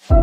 Good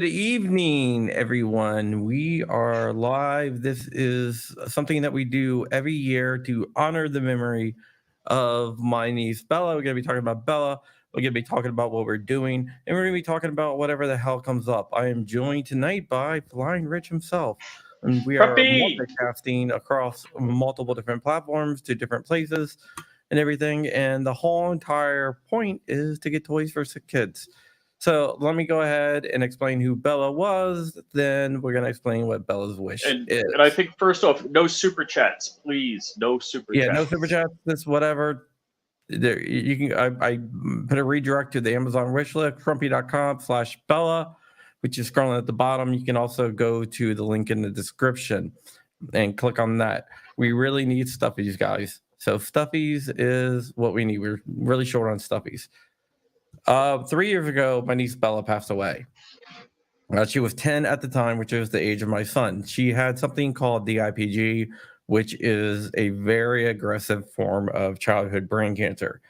evening, everyone. We are live. This is something that we do every year to honor the memory of my niece Bella. We're going to be talking about Bella. We're going to be talking about what we're doing, and we're going to be talking about whatever the hell comes up. I am joined tonight by Flying Rich himself, and we are Puppy! multicasting across multiple different platforms to different places and everything. And the whole entire point is to get toys for sick kids. So let me go ahead and explain who Bella was. Then we're gonna explain what Bella's wish is. And I think first off, no super chats, please. No super chats. Yeah, no super chats. This whatever. There you can. I put a redirect to the Amazon wish list, Crumpy.com/Bella, which is scrolling at the bottom. You can also go to the link in the description and click on that. We really need stuffies, guys. So stuffies is what we need. We're really short on stuffies. 3 years ago, my niece Bella passed away. She was 10 at the time, which was the age of my son. She had something called DIPG, which is a very aggressive form of childhood brain cancer.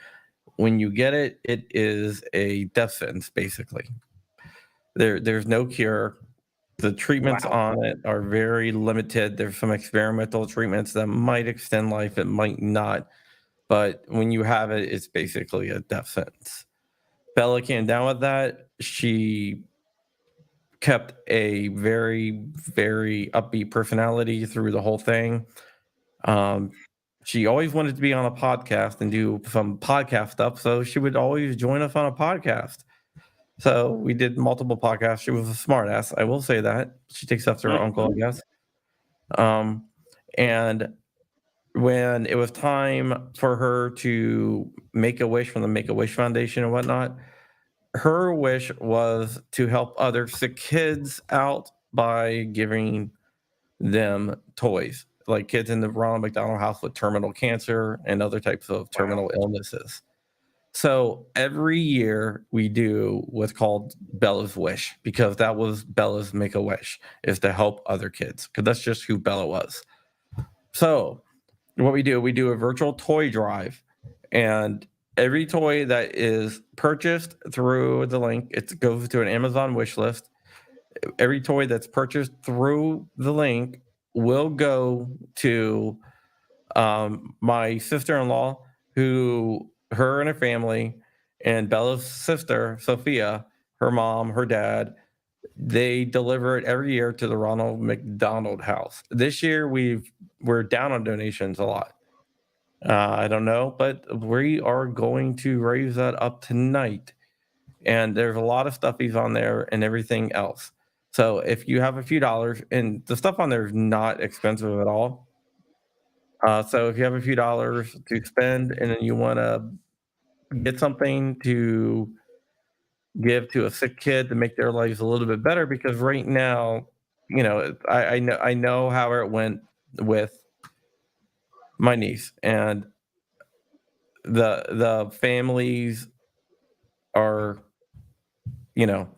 When you get it, it is a death sentence, basically. There's no cure. The treatments on it are very limited. There's some experimental treatments that might extend life, it might not. But when you have it, it's basically a death sentence. Bella came down with that. She kept a very, very upbeat personality through the whole thing. She always wanted to be on a podcast and do some podcast stuff, so she would always join us on a podcast. So we did multiple podcasts. She was a smartass, I will say that. She takes after her uncle, I guess. And when it was time for her to make a wish from the Make-A-Wish Foundation and whatnot, her wish was to help other sick kids out by giving them toys, like kids in the Ronald McDonald House with terminal cancer and other types of terminal illnesses. So every year we do what's called Bella's Wish, because that was Bella's Make-A-Wish, is to help other kids, because that's just who Bella was. So what we do a virtual toy drive, and every toy that is purchased through the link, it goes to an Amazon wish list. Every toy that's purchased through the link will go to my sister-in-law, who her and her family, and Bella's sister, Sophia, her mom, her dad, they deliver it every year to the Ronald McDonald House. This year we're down on donations a lot. I don't know, but we are going to raise that up tonight. And there's a lot of stuffies on there and everything else. So if you have a few dollars, and the stuff on there is not expensive at all. So if you have a few dollars to spend and then you want to get something to give to a sick kid to make their lives a little bit better, because right now, you know, I know how it went with my niece, and the families are, you know,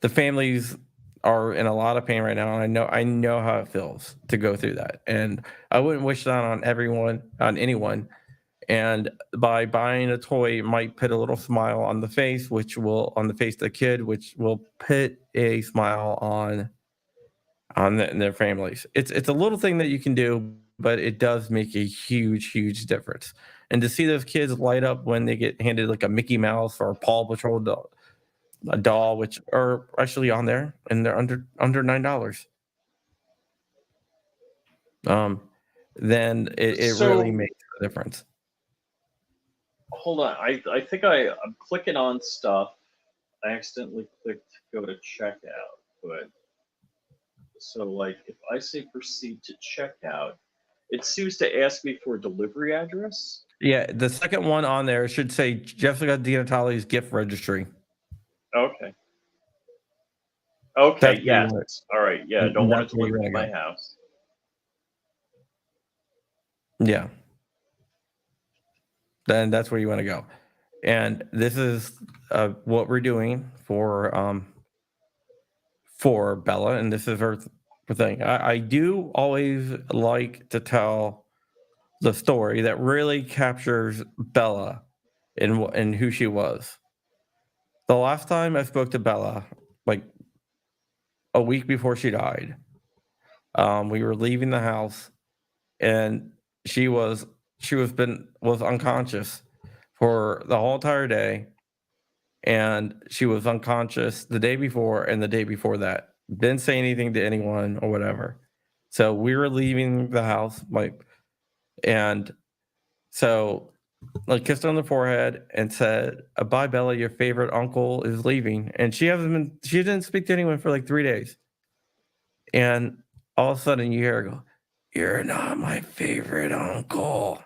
the families are in a lot of pain right now, and I know how it feels to go through that, and I wouldn't wish that on anyone. And by buying a toy, it might put a little smile on the face, on the face of the kid, which will put a smile on their families. It's a little thing that you can do, but it does make a huge difference. And to see those kids light up when they get handed like a Mickey Mouse or a Paw Patrol doll, which are actually on there, and they're under $9. Then it really makes a difference. Hold on, I think I'm clicking on stuff. I accidentally clicked go to checkout, but so like if I say proceed to checkout, it seems to ask me for a delivery address. Yeah, the second one on there should say Jessica DiNatale's gift registry. Okay. Okay, That's where you yes. want All right, yeah, it. don't want That's it where you delivered want to to my go. house. Yeah, then that's where you want to go. And this is what we're doing for Bella, and this is her thing. I do always like to tell the story that really captures Bella and who she was. The last time I spoke to Bella, like a week before she died, we were leaving the house, and she was was unconscious for the whole entire day, and she was unconscious the day before and the day before that. Didn't say anything to anyone or whatever. So we were leaving the house, like, and so like kissed her on the forehead and said, "Bye, Bella. Your favorite uncle is leaving." And she didn't speak to anyone for like 3 days. And all of a sudden you hear her go, "You're not my favorite uncle."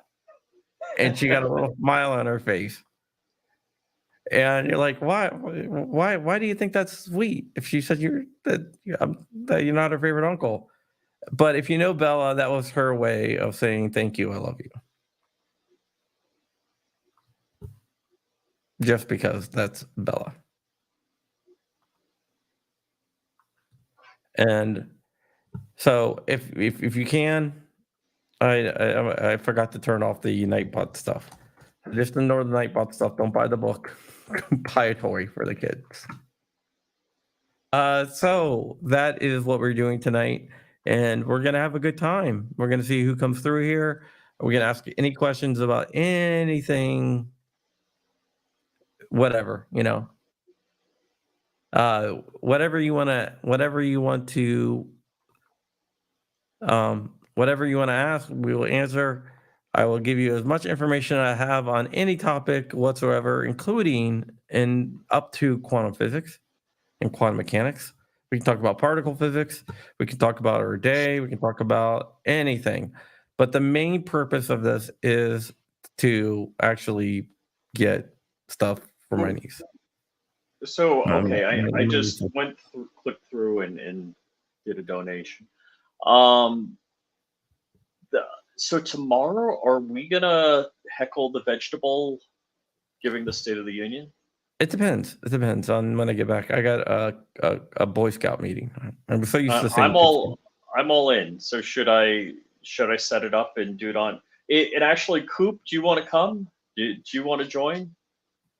And she got a little smile on her face. And you're like, why do you think that's sweet? If she said that you're not her favorite uncle. But if you know Bella, that was her way of saying thank you, I love you. Just because that's Bella. And so if you can, I forgot to turn off the Nightbot stuff. Just ignore the Nightbot stuff. Don't buy the book. Buy a toy for the kids. So that is what we're doing tonight, and we're gonna have a good time. We're gonna see who comes through here. We're gonna ask any questions about anything, whatever, whatever you want to whatever you want to ask, we will answer. I will give you as much information I have on any topic whatsoever, including and up to quantum physics and quantum mechanics. We can talk about particle physics. We can talk about our day. We can talk about anything. But the main purpose of this is to actually get stuff for my niece. So okay, I My just niece. clicked through and did a donation. Um, the, so tomorrow, are we gonna heckle the vegetable, giving the State of the Union? It depends. It depends on when I get back. I got a Boy Scout meeting. I'm so used to saying I'm all in. So should I set it up and do it on? It actually, Coop, do you want to come? Do you want to join?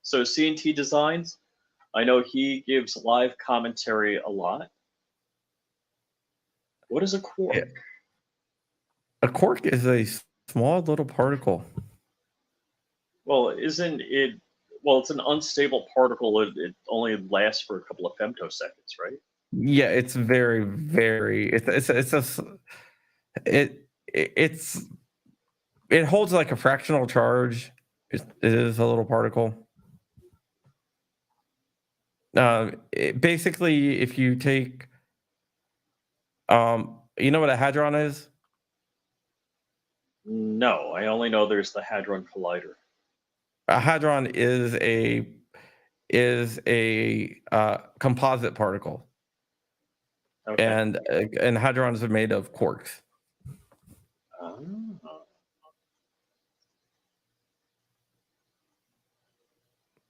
So C&T Designs, I know he gives live commentary a lot. What is a quark? Yeah. A quark is a small little particle. Well, isn't it? Well, it's an unstable particle. It only lasts for a couple of femtoseconds, right? Yeah, it's very, very. It's it holds like a fractional charge. It is a little particle. Basically, if you take, you know what a hadron is? No, I only know there's the Hadron Collider. A hadron is a composite particle, Okay. and hadrons are made of quarks. Oh.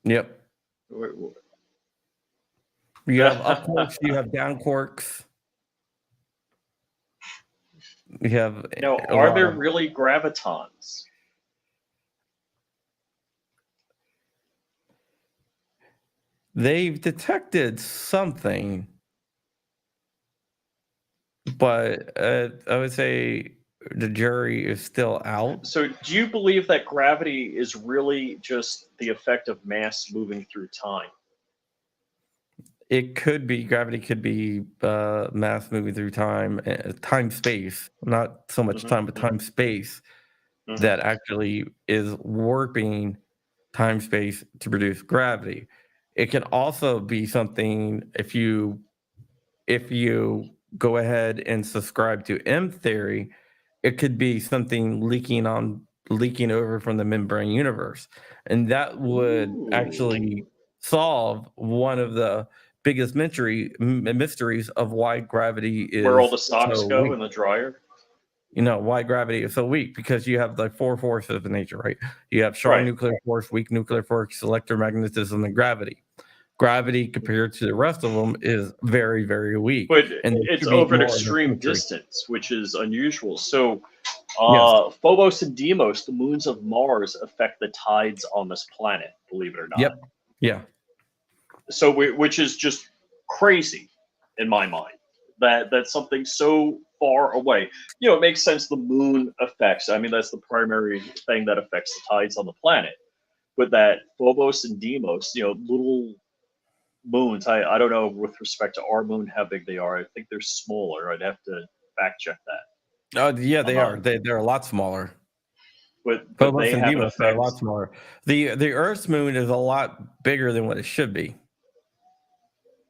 Yep. You have up quarks, you have down quarks. You have Now, a are lot there of- really gravitons? They've detected something, but I would say the jury is still out. So, do you believe that gravity is really just the effect of mass moving through time? It could be gravity, could be mass moving through time, time space, not so much time, but time space that actually is warping time space to produce gravity. It can also be something if you go ahead and subscribe to M theory, it could be something leaking over from the membrane universe, and that would actually Ooh. solve one of the biggest mysteries of why gravity Where all is the socks so go weak. in the dryer? Why gravity is so weak, because you have like four forces in nature, right? You have strong Right. nuclear force, weak nuclear force, electromagnetism, and gravity. Gravity compared to the rest of them is very, very weak, But and there it's should be over an more of a extreme symmetry. distance, which is unusual. So, Yes. Phobos and Deimos, the moons of Mars, affect the tides on this planet, believe it or not. Yep. Yeah. So, which is just crazy in my mind that that's something so far away. It makes sense. The moon affects. I mean, that's the primary thing that affects the tides on the planet. But that Phobos and Deimos, little moons. I don't know with respect to our moon how big they are. I think they're smaller. I'd have to fact check that. Yeah, they Uh, are. They're a lot smaller. but Phobos they and have an Deimos are a lot effect. smaller. The Earth's moon is a lot bigger than what it should be.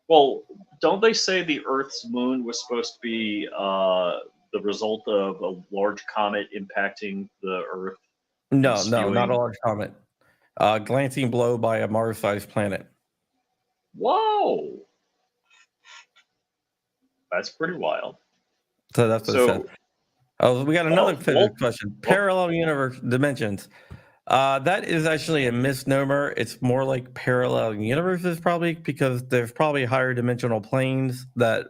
Well, don't they say the Earth's moon was supposed to be the result of a large comet impacting the Earth and No, no, not a spewing? large comet. Glancing blow by a Mars-sized planet. Whoa, that's pretty wild. So that's what it said. So, Oh, we got another physics well, question. well, Parallel universe dimensions. That is actually a misnomer. It's more like parallel universes, probably, because there's probably higher dimensional planes that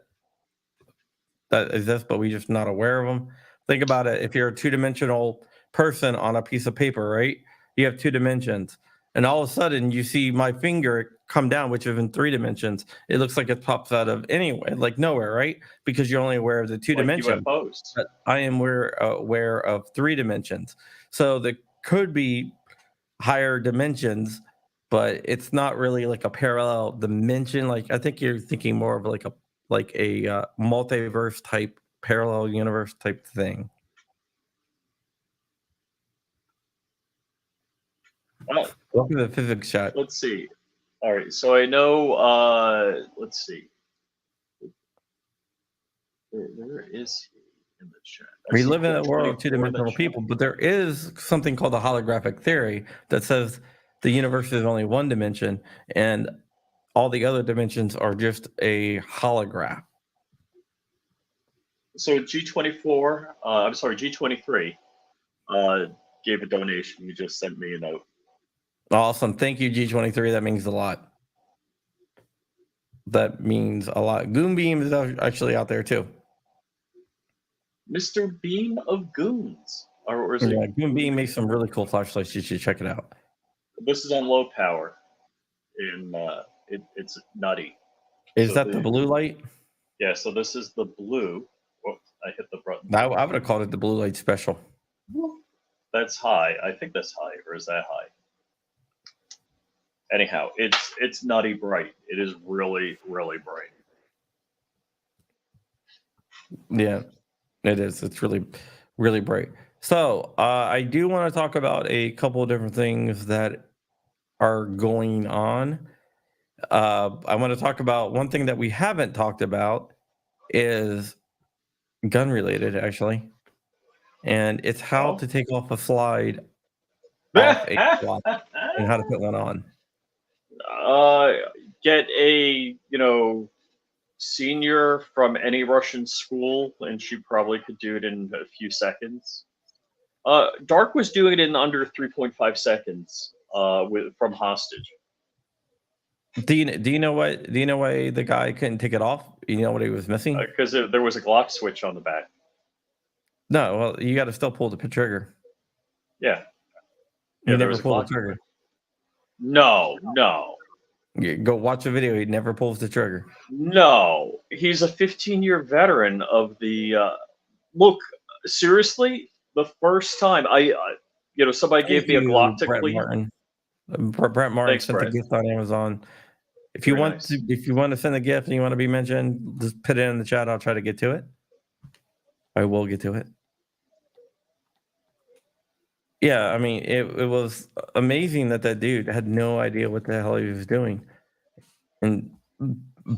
exist, but we're just not aware of them. Think about it. If you're a two-dimensional person on a piece of paper, right? You have two dimensions, and all of a sudden you see my finger come down, which is in three dimensions. It looks like it pops out of anywhere, like nowhere, right? Because you're only aware of the two like dimensions. UFOs. But I am aware of three dimensions. So there could be higher dimensions, but it's not really like a parallel dimension. Like, I think you're thinking more of like a multiverse type, parallel universe type thing. Well, Welcome to the physics chat. let's see. All right, so I know. Let's see. Where is he in the chat? I We see live in Core a world of 24 in the two-dimensional chat. people, but there is something called the holographic theory that says the universe is only one dimension and all the other dimensions are just a holograph. So G24, I'm sorry, G23 gave a donation. You just sent me a note. Awesome. Thank you, G23. That means a lot. That means a lot. Goonbeam is actually out there too. Mr. Beam of Goons. Or is it? Yeah, Goonbeam makes some really cool flashlights. You should check it out. This is on low power. In it's nutty. Is So that the blue light? yeah, so this is the blue. Whoops, I hit the button. I would have called it the blue light special. That's high. I think that's high, or is that high? Anyhow, it's nutty bright. It is really, really bright. Yeah, it is. It's really, really bright. So I do want to talk about a couple of different things that are going on. I want to talk about one thing that we haven't talked about is gun related, actually, and it's how Oh. to take off a slide off a swap and how to put one on. Get a senior from any Russian school, and she probably could do it in a few seconds. Dark was doing it in under 3.5 seconds from hostage. Do you know why the guy couldn't take it off? You know what he was missing? Because there was a Glock switch on the back. No, well, you got to still pull the trigger. Yeah. You there never was a pull the Glock. trigger. No. You go watch a video. He never pulls the trigger. No. He's a 15-year veteran of the. Look, seriously, the first time somebody gave me a Glock to Brett clean. Martin. Brett Martin Thanks, sent the Brett. gift on Amazon. If Very you want nice. to send a gift and you want to be mentioned, just put it in the chat. I'll try to get to it. I will get to it. Yeah, I mean, it was amazing that dude had no idea what the hell he was doing. And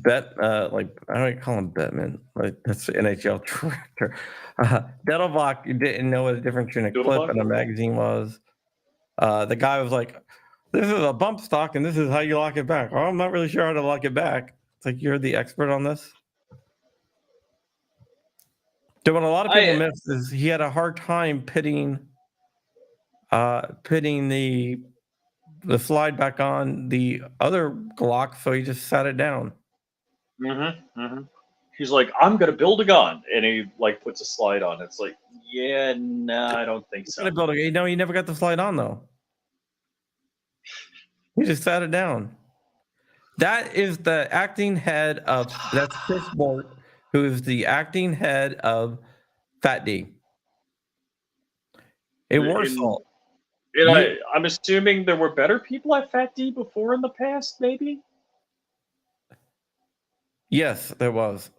like I don't call him Bettman, like that's the NHL director. Dettelbach didn't know what the difference between a clip Doodlebug? and a magazine was. The guy was like, "This is a bump stock, and this is how you lock it back." Oh, I'm not really sure how to lock it back. It's like you're the expert on this. So what a lot of people I miss is he had a hard time pitting the slide back on the other Glock, so he just sat it down. He's like, I'm gonna build a gun, and he like puts a slide on. It's like, yeah, nah, I don't think He's so. gonna build a no, he never got the slide on though. He just sat it down. That is the acting head of that's Chris Bort, who is the acting head of Fat D. A And, Warsaw. and You I'm assuming there were better people at Fat D before in the past, maybe. yes, there was.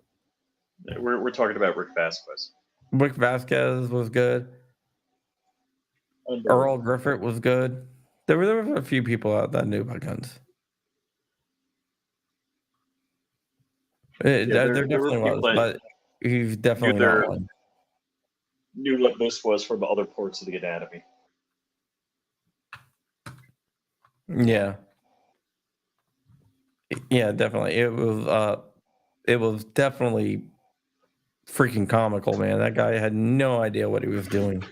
We're talking about Rick Vasquez. Rick Vasquez was good. Earl Griffith was good. There were a few people out that knew about guns. Yeah, There there were definitely was, people that but he's knew definitely not their one. knew what this was from other parts of the anatomy. Yeah. Yeah, definitely. It was definitely freaking comical, man. That guy had no idea what he was doing.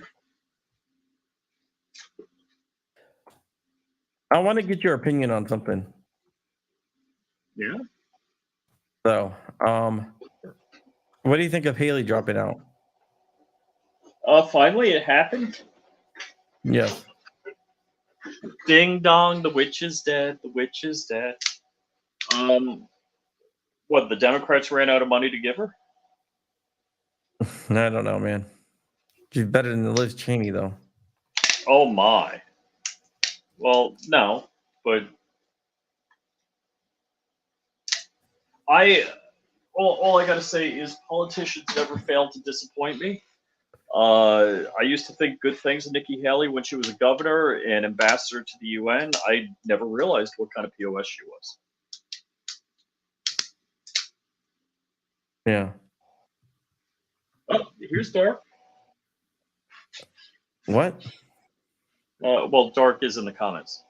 I want to get your opinion on something. Yeah. So, what do you think of Haley dropping out? Finally, it happened. Yes. Ding dong, the witch is dead. The witch is dead. What, the Democrats ran out of money to give her? I don't know, man. She's better than Liz Cheney, though. Oh my. Well, no, but I all I gotta say is politicians never fail to disappoint me. I used to think good things of Nikki Haley when she was a governor and ambassador to the UN. I never realized what kind of POS she was. Yeah. Oh, here's Dark. What? Well, Dark is in the comments.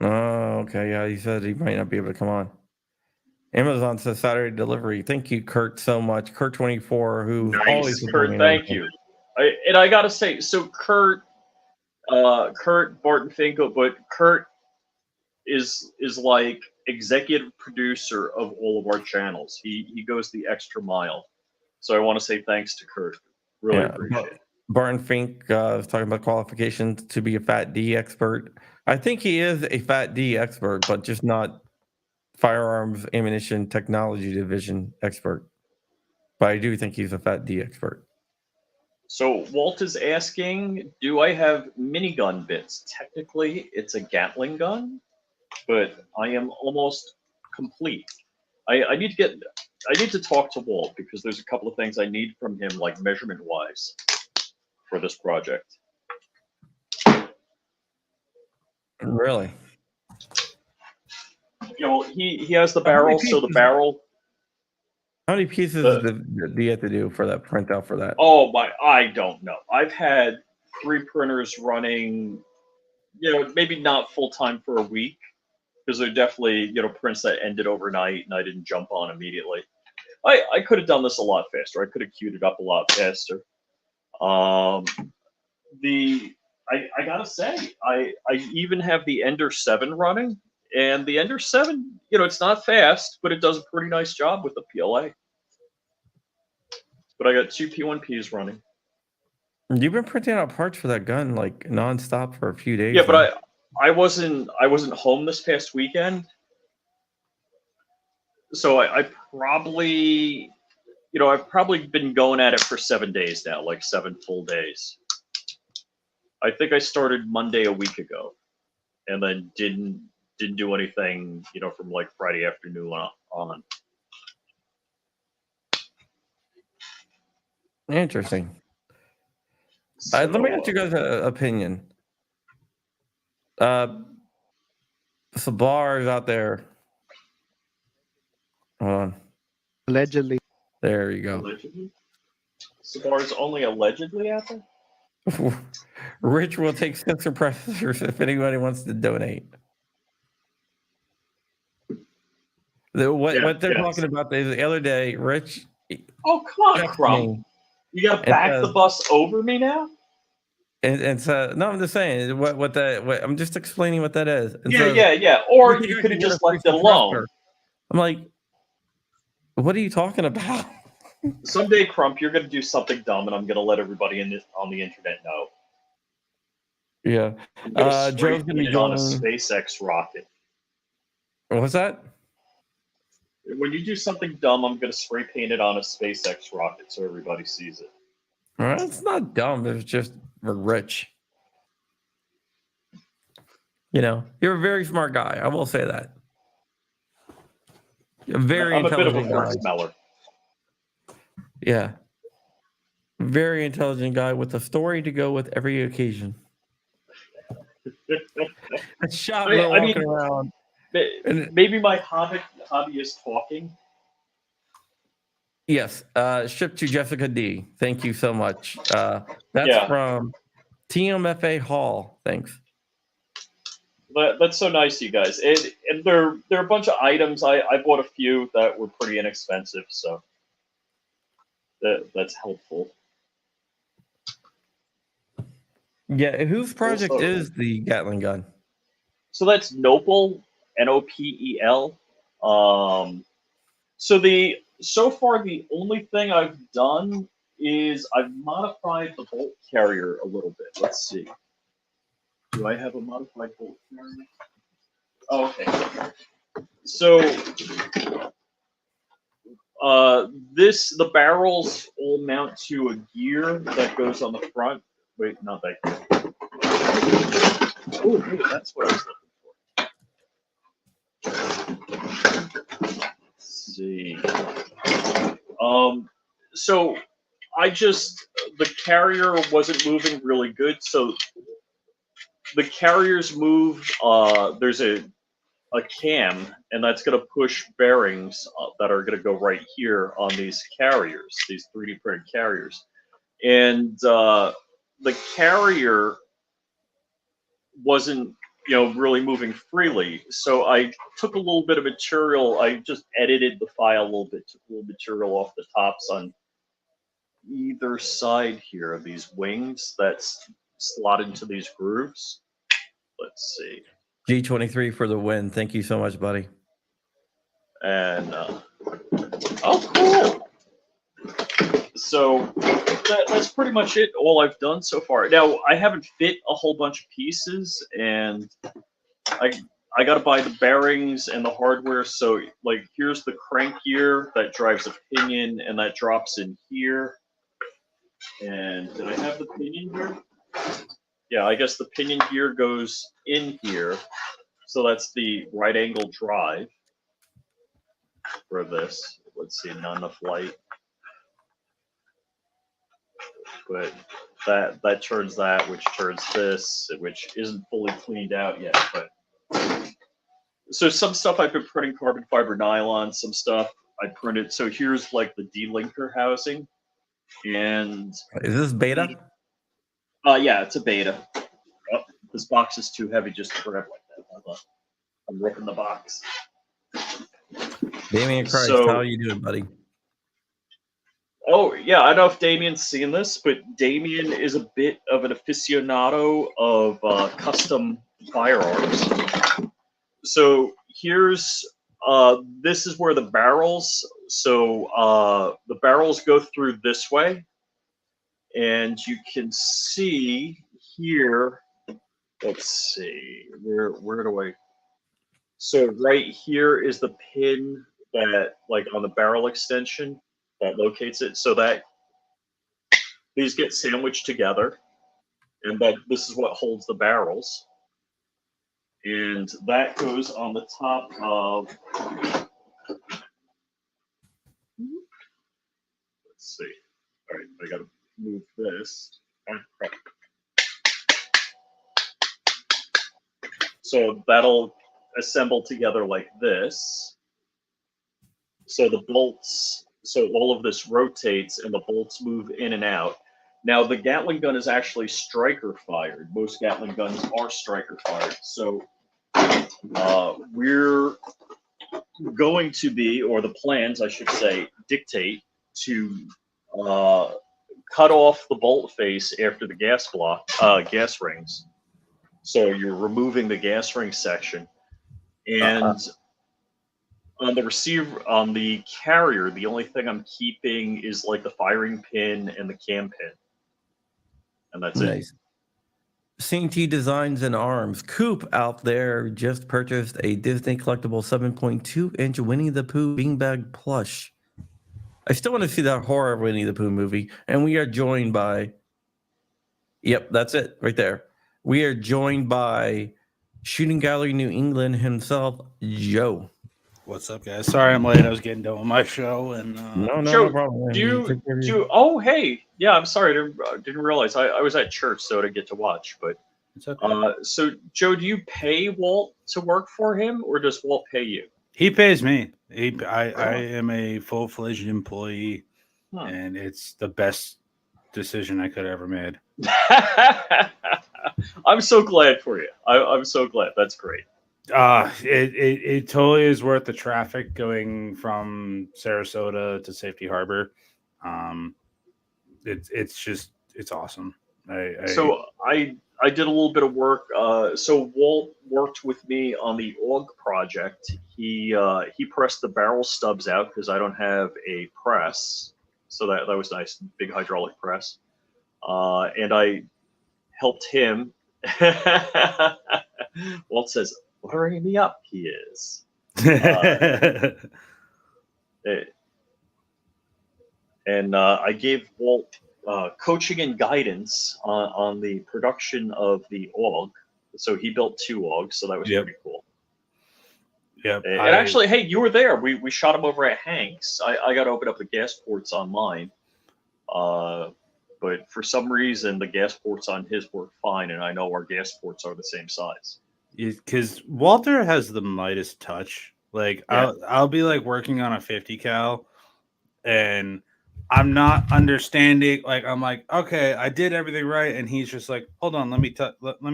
Oh, okay. Yeah, he said he might not be able to come on. Amazon says Saturday delivery. Thank you, Kurt, so much. Kurt24, who always Nice, Kurt. Thank you. I gotta say, so Kurt, Barton Finkel, but Kurt is like executive producer of all of our channels. He goes the extra mile. So I want to say thanks to Kurt. Really appreciate it. Barton Fink was talking about qualifications to be a Fat D expert. I think he is a Fat D expert, but just not firearms ammunition technology division expert. But I do think he's a Fat D expert. So Walt is asking, do I have minigun bits? Technically, it's a Gatling gun, but I am almost complete. I need to talk to Walt because there's a couple of things I need from him, like measurement wise, for this project. Really? You know, he has the barrel, so the barrel. How many pieces do you have to do for that printout for that? Oh my, I don't know. I've had 3 printers running, maybe not full time for a week, because they're definitely, prints that ended overnight and I didn't jump on immediately. I could have done this a lot faster. I could have queued it up a lot faster. I gotta say, I even have the Ender 7 running, and the Ender 7, it's not fast, but it does a pretty nice job with the PLA. But I got 2 P1Ps running. You've been printing out parts for that gun like nonstop for a few days. Yeah, but I wasn't home this past weekend, so I probably, I've probably been going at it for 7 days now, like 7 full days. I think I started Monday a week ago, and then didn't do anything, from like Friday afternoon on. Interesting. Let me ask you guys an opinion. Sabars out there Hold on. Allegedly. There you go. Allegedly? Sabar's only allegedly out there? Rich will take sensor processors if anybody wants to donate. What they're talking about is the other day, Rich. Oh, come on, texted Crump. me You got to and back the says- bus over me now? And so, no, I'm just saying what I'm just explaining what that is. And so, Yeah. Or you you guys could have get a just free left it alone. suppressor. I'm like, what are you talking about? Someday, Crump, you're going to do something dumb, and I'm going to let everybody on the internet know. Yeah. I'm going to spray Joe's gonna paint be it on a joining. SpaceX rocket. What's that? When you do something dumb, I'm going to spray paint it on a SpaceX rocket so everybody sees it. Well, it's not dumb. It's just we're rich. You know, you're a very smart guy. I will say that. You're a very I'm a bit of a intelligent fruit guy. smeller. Yeah. Very intelligent guy with a story to go with every occasion. A shot I walking mean- around. And Maybe my hobby is talking. yes, ship to Jessica D. Thank you so much. That's Yeah. from TMFA Hall. Thanks. That's so nice of you guys. And there are a bunch of items. I bought a few that were pretty inexpensive, so that's helpful. Yeah, whose project Also- is the Gatling gun? So that's Nopel, Nopel. So far the only thing I've done is I've modified the bolt carrier a little bit. Let's see. Do I have a modified bolt carrier? Oh, okay. So the barrels all mount to a gear that goes on the front. Wait, not that gear. Oh, hey, that's what I was looking for. Let's see. So the carrier wasn't moving really good, so the carriers moved. There's a cam, and that's going to push bearings that are going to go right here on these carriers, these 3D printed carriers, and the carrier wasn't really moving freely. So I took a little bit of material. I just edited the file a little bit, took a little material off the tops on either side here of these wings that slot into these grooves. Let's see. G23 for the win. Thank you so much, buddy. And oh, cool. So that's pretty much it. All I've done so far. Now I haven't fit a whole bunch of pieces, and I got to buy the bearings and the hardware. So like, here's the crank gear that drives a pinion, and that drops in here. And did I have the pinion gear? Yeah, I guess the pinion gear goes in here. So that's the right angle drive for this. Let's see, not enough light. But that turns that, which turns this, which isn't fully cleaned out yet. But so some stuff I've been printing carbon fiber nylon, some stuff I printed. So here's like the delinker housing, and Is this beta? yeah, it's a beta. Oh, this box is too heavy just to grab like that. Hold on. I'm ripping the box. Damien Christ, So- how are you doing, buddy? Oh, yeah, I don't know if Damien's seen this, but Damien is a bit of an aficionado of custom firearms. So here's, this is where the barrels, the barrels go through this way. And you can see here, let's see, where do I, so right here is the pin that, like on the barrel extension, that locates it, so that these get sandwiched together, and that this is what holds the barrels, and that goes on the top of. Let's see. All right, I gotta move this. So that'll assemble together like this. So the bolts, so all of this rotates and the bolts move in and out. Now the Gatling gun is actually striker fired. Most Gatling guns are striker fired. So we're going to be, or the plans, I should say, dictate to cut off the bolt face after the gas rings. So you're removing the gas ring section, and on the receiver, on the carrier, the only thing I'm keeping is like the firing pin and the cam pin, and that's it. Nice. C&T Designs and Arms. Coop out there just purchased a Disney collectible 7.2-inch Winnie the Pooh beanbag plush. I still want to see that horror Winnie the Pooh movie. And we are joined by, yep, that's it right there. We are joined by Shooting Gallery New England himself, Joe. What's up, guys? Sorry I'm late. I was getting done with my show. And No Joe, problem. do you, oh, hey, yeah, I'm sorry. I didn't realize. I was at church, so I didn't get to watch. But it's okay. so, Joe, do you pay Walt to work for him, or does Walt pay you? He pays me. I am a full-fledged employee, and it's the best decision I could have ever made. I'm so glad for you. I'm so glad. That's great. It totally is worth the traffic going from Sarasota to Safety Harbor. It's awesome. So I did a little bit of work. So Walt worked with me on the AUG project. He pressed the barrel stubs out because I don't have a press. So that was nice, big hydraulic press. And I helped him. Walt says, "Watering me up," he is. And I gave Walt coaching and guidance on the production of the AUG. So he built 2 AUGs, so that was pretty cool. Yeah. And actually, hey, you were there. We shot him over at Hank's. I got to open up the gas ports on mine. But for some reason, the gas ports on his work fine, and I know our gas ports are the same size. Because Walter has the Midas touch. Like, Yeah. I'll be like working on a 50 cal, and I'm not understanding. Like, I'm like, okay, I did everything right, and he's just like, hold on, let me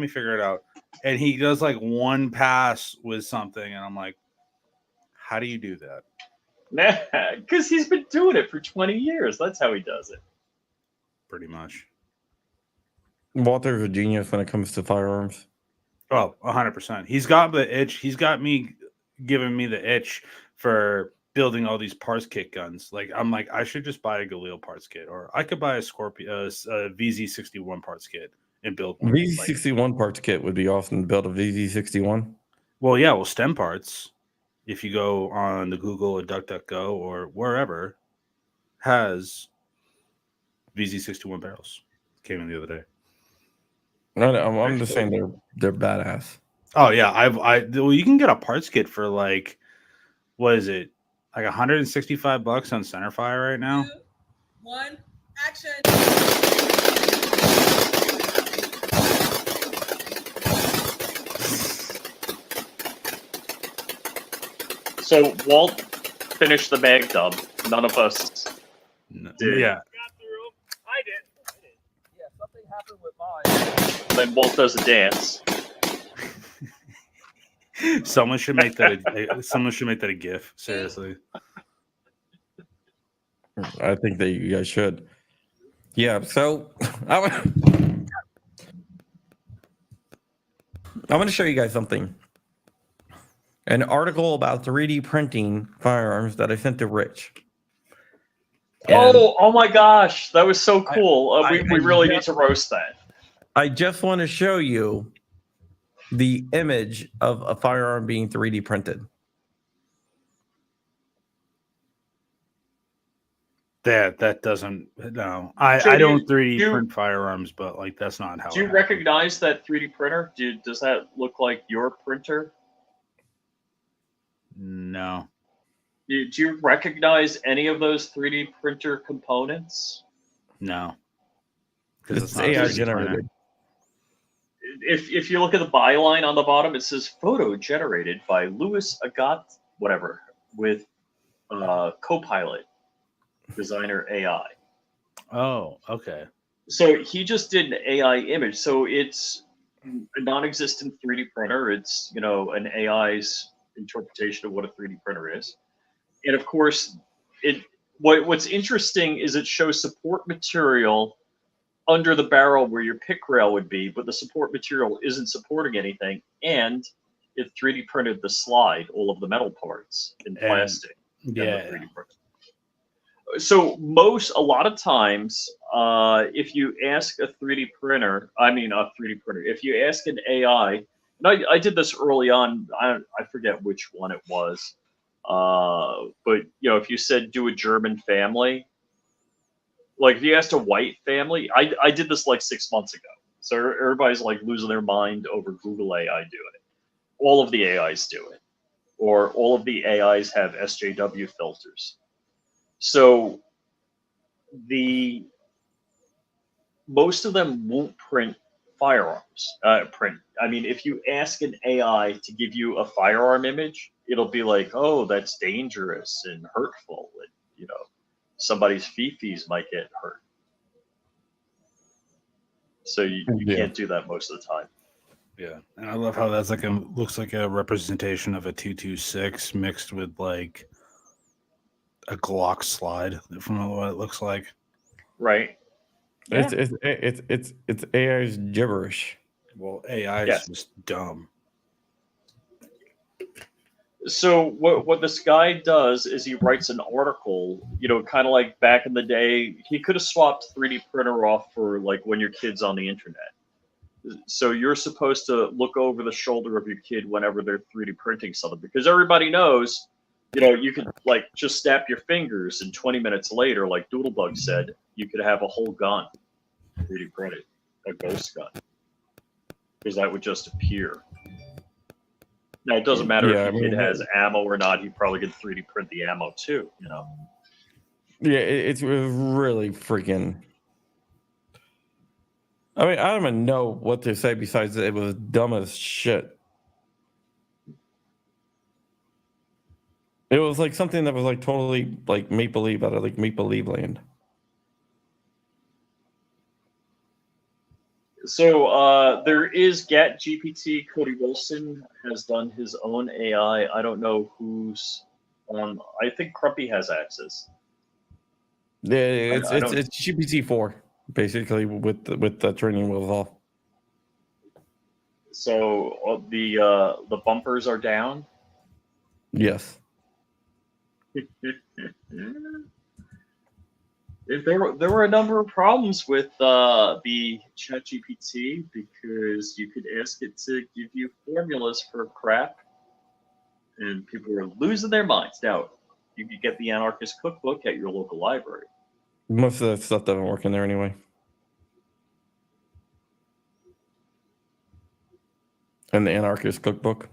figure it out. And he does like one pass with something, and I'm like, how do you do that? Because he's been doing it for 20 years. That's how he does it. Pretty much. Walter's a genius when it comes to firearms. Oh, 100%. He's got the itch. He's got me giving me the itch for building all these parts kit guns. Like, I'm like, I should just buy a Galil parts kit, or I could buy a Scorpio, a VZ61 parts kit and build one. VZ61 parts kit would be awesome to build a VZ61. Well, yeah, stem parts. If you go on the Google or DuckDuckGo or wherever, has VZ61 barrels. Came in the other day. No, I'm just saying they're badass. Oh yeah, well, you can get a parts kit for like, what is it, like $165 on Centerfire right now? 2, 1, action! So Walt finished the mag dub. None of us did. Yeah. I did. Yeah, something happened with mine. Then Walt does a dance. Someone should make that a GIF. Seriously. I think that you guys should. Yeah, so I want to show you guys something. An article about 3D printing firearms that I sent to Rich. And Oh my gosh, that was so cool. We really need to roast that. I just want to show you the image of a firearm being 3D printed. That doesn't, no. I don't 3D print firearms, but like that's not how. Do you recognize that 3D printer? Does that look like your printer? No. Do you recognize any of those 3D printer components? No. It's AI generated. If you look at the byline on the bottom, it says photo generated by Louis Agat, whatever, with Copilot Designer AI. Oh, okay. So he just did an AI image. So it's a non-existent 3D printer. It's an AI's interpretation of what a 3D printer is. And of course, what's interesting is it shows support material under the barrel where your pick rail would be, but the support material isn't supporting anything, and it 3D printed the slide, all of the metal parts in And- plastic. And the Yeah. 3D printer. So a lot of times, if you ask a 3D printer, if you ask an AI, and I did this early on, I forget which one it was, but if you said do a German family, like if you asked a white family, I did this like 6 months ago, so everybody's like losing their mind over Google AI doing it. All of the AIs do it, or all of the AIs have SJW filters. So most of them won't print firearms. If you ask an AI to give you a firearm image, it'll be like, oh, that's dangerous and hurtful, and somebody's fifis might get hurt. So you Yeah. can't do that most of the time. Yeah, and I love how that's looks like a representation of a 226 mixed with like a Glock slide from what it looks like. Right. It's AI's gibberish. Well, AI is Yes. just dumb. So what this guy does is he writes an article, kind of like back in the day, he could have swapped 3D printer off for like when your kid's on the internet. So you're supposed to look over the shoulder of your kid whenever they're 3D printing something, because everybody knows, you could like just snap your fingers and 20 minutes later, like Doodlebug said, you could have a whole gun 3D printed, a ghost gun, because that would just appear. Now, it doesn't matter Yeah, if your kid has ammo or not. He probably could 3D print the ammo too, Yeah, it's really freaking. I mean, I don't even know what to say besides it was dumb as shit. It was like something that was like totally like make believe out of like make believe land. So there is GAT GPT. Cody Wilson has done his own AI. I don't know who's on. I think Crumpy has access. Yeah, it's I don't- it's GPT-4 basically with the training wheels off. So the bumpers are down. Yes. There were a number of problems with the ChatGPT, because you could ask it to give you formulas for crap, and people were losing their minds. Now, you could get the Anarchist Cookbook at your local library. Most of that stuff doesn't work in there anyway. And the Anarchist Cookbook.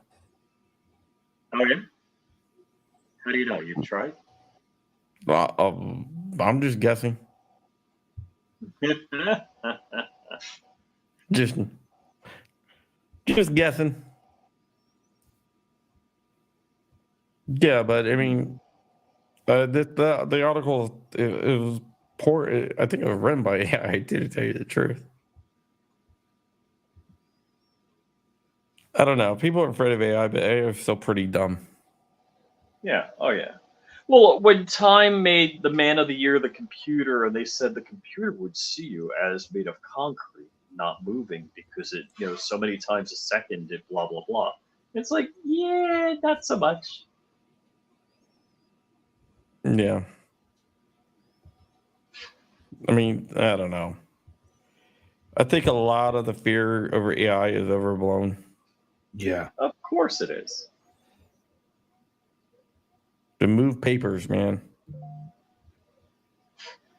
Okay. How do you know? You've tried? I'm just guessing. Just guessing. Yeah, but I mean, the article it was poor. I think it was written by AI. To tell you the truth, I don't know. People are afraid of AI, but AI is still pretty dumb. Yeah. Oh, yeah. Well, when Time made the Man of the Year the computer, and they said the computer would see you as made of concrete, not moving, because it, so many times a second it blah blah blah. It's like, yeah, not so much. Yeah. I mean, I don't know. I think a lot of the fear over AI is overblown. Yeah. Of course it is. To move papers, man.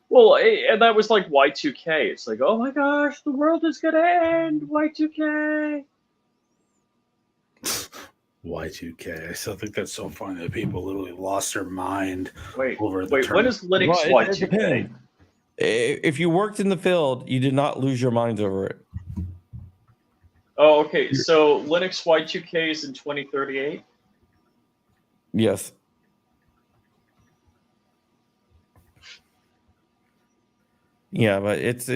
Well, and that was like Y2K. It's like, oh my gosh, the world is gonna end. Y2K. Y2K. I still think that's so funny that people literally lost their mind Wait, over the term. when is Linux Well, it Y2K? depends. If you worked in the field, you did not lose your minds over it. Oh, okay. So Linux Y2K is in 2038. Yes. Yeah, but it's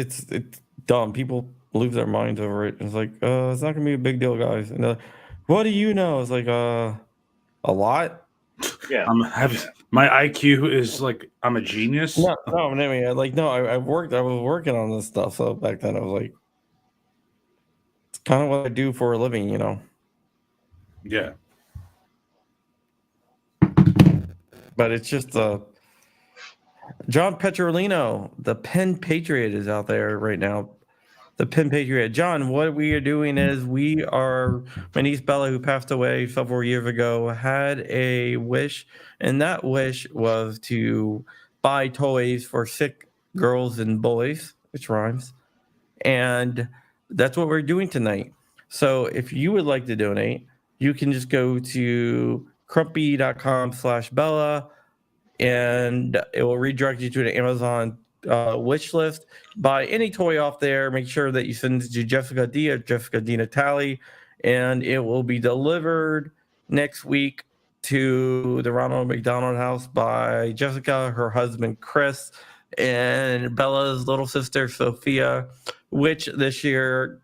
dumb. People lose their minds over it. It's like, it's not gonna be a big deal, guys. And they're like, what do you know? It's like, a lot. Yeah. My IQ is like I'm a genius. No, I mean, like, no, I was working on this stuff. So back then, I was like, it's kind of what I do for a living, you know. Yeah. But it's just John Petrolino, the Penn Patriot, is out there right now. The Penn Patriot. John, what we are doing is my niece Bella, who passed away several years ago, had a wish, and that wish was to buy toys for sick girls and boys, which rhymes. And that's what we're doing tonight. So if you would like to donate, you can just go to crumpy.com/Bella, and it will redirect you to an Amazon wish list. Buy any toy off there. Make sure that you send it to Jessica D or Jessica D Natali, and it will be delivered next week to the Ronald McDonald House by Jessica, her husband Chris, and Bella's little sister Sophia, which this year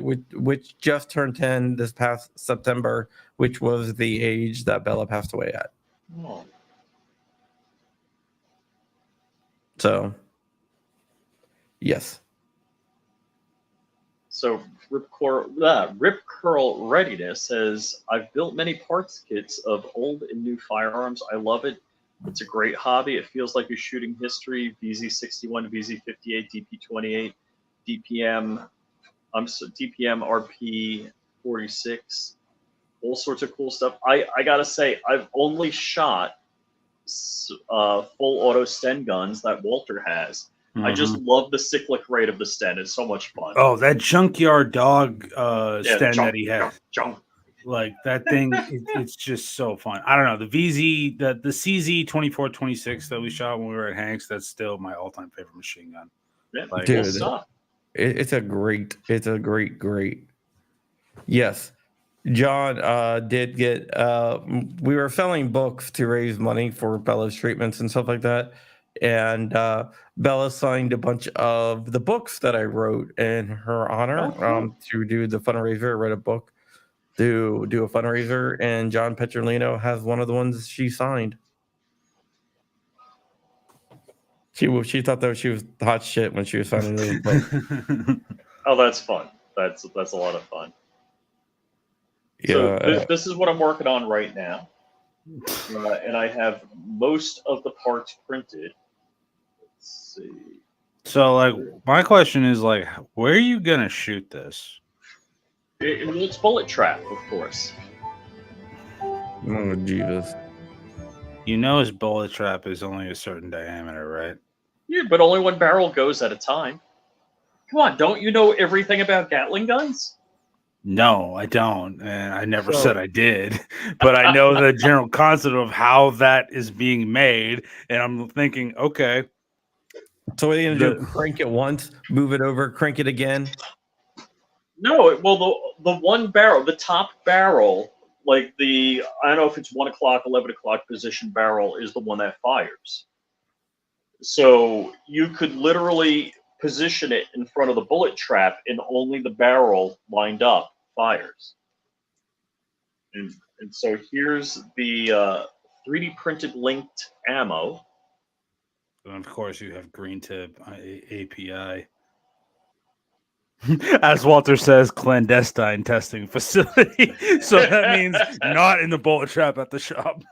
which just turned 10 this past September, which was the age that Bella passed away at. Oh. So, yes. So Rip Curl Readiness says, I've built many parts kits of old and new firearms. I love it. It's a great hobby. It feels like you're shooting history. VZ61, VZ58, DP28, DPM, DPM RP46, all sorts of cool stuff. I gotta say, I've only shot full auto Sten guns that Walter has. I just love the cyclic rate of the Sten. It's so much fun. Oh, that junkyard dog Sten that he has. Junk. Like that thing, it's just so fun. I don't know, the VZ, the CZ 2426 that we shot when we were at Hank's. That's still my all-time favorite machine gun. Yeah, Like, Dude, cool stuff. it's a great. Yes, John did get. We were selling books to raise money for Bella's treatments and stuff like that, and Bella signed a bunch of the books that I wrote in her honor. Oh, cool. To do the fundraiser. I read a book to do a fundraiser, and John Petrolino has one of the ones she signed. She thought that she was hot shit when she was signing those books. Oh, that's fun. That's a lot of fun. Yeah, So this is what I'm working on right now, and I have most of the parts printed. Let's see. So, like, my question is, like, where are you gonna shoot this? It's Bullet Trap, of course. oh Jesus. You know, his bullet trap is only a certain diameter, right? Yeah, but only one barrel goes at a time. Come on, don't you know everything about Gatling guns? No, I don't, and I never said I did. But I know the general concept of how that is being made, and I'm thinking, okay, So what are you gonna do? Crank it once, move it over, crank it again. No, well, the one barrel, the top barrel, like I don't know if it's 1 o'clock, 11 o'clock position barrel is the one that fires. So you could literally position it in front of the bullet trap, and only the barrel lined up fires. And so here's the 3D printed linked ammo. and of course you have green tip API. As Walter says, clandestine testing facility. So that means not in the bullet trap at the shop.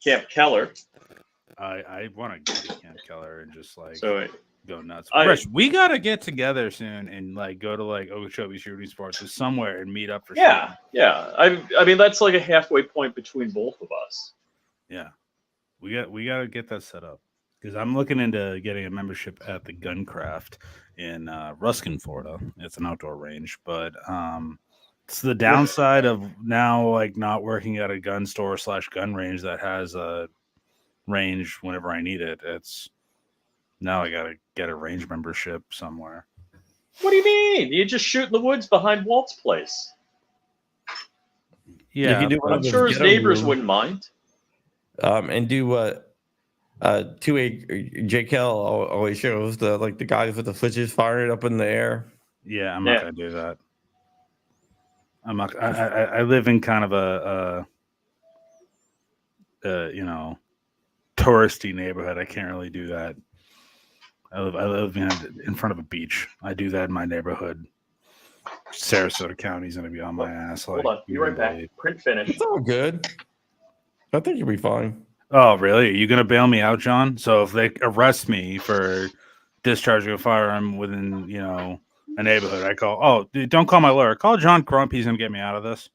Camp Keller. I want to get to Camp Keller and just like So go nuts. Fresh, we gotta get together soon and like go to like Okeechobee Shooting Sports or somewhere and meet up for yeah. I mean that's like a halfway point between both of us. Yeah, we gotta get that set up because I'm looking into getting a membership at the Guncraft in Ruskin, Florida. It's an outdoor range, but it's the downside of now like not working at a gun store / gun range that has a range whenever I need it. It's now I gotta get a range membership somewhere. What do you mean? You just shoot in the woods behind Walt's place. Yeah, If you do one I'm of those sure his ghetto neighbors rooms, wouldn't mind. and do what 2A JKL always shows the guys with the switches firing up in the air. Yeah, I'm Yeah. not gonna do that. I'm not. I live in kind of a touristy neighborhood. I can't really do that. I live in front of a beach. I do that in my neighborhood. Sarasota County's gonna be on my ass. Hold on, be right back. Print finish. It's all good. I think you'll be fine. Oh, really? Are you gonna bail me out, John? So if they arrest me for discharging a firearm within, a neighborhood, I call. Oh, dude, don't call my lawyer. Call John Crump. He's gonna get me out of this.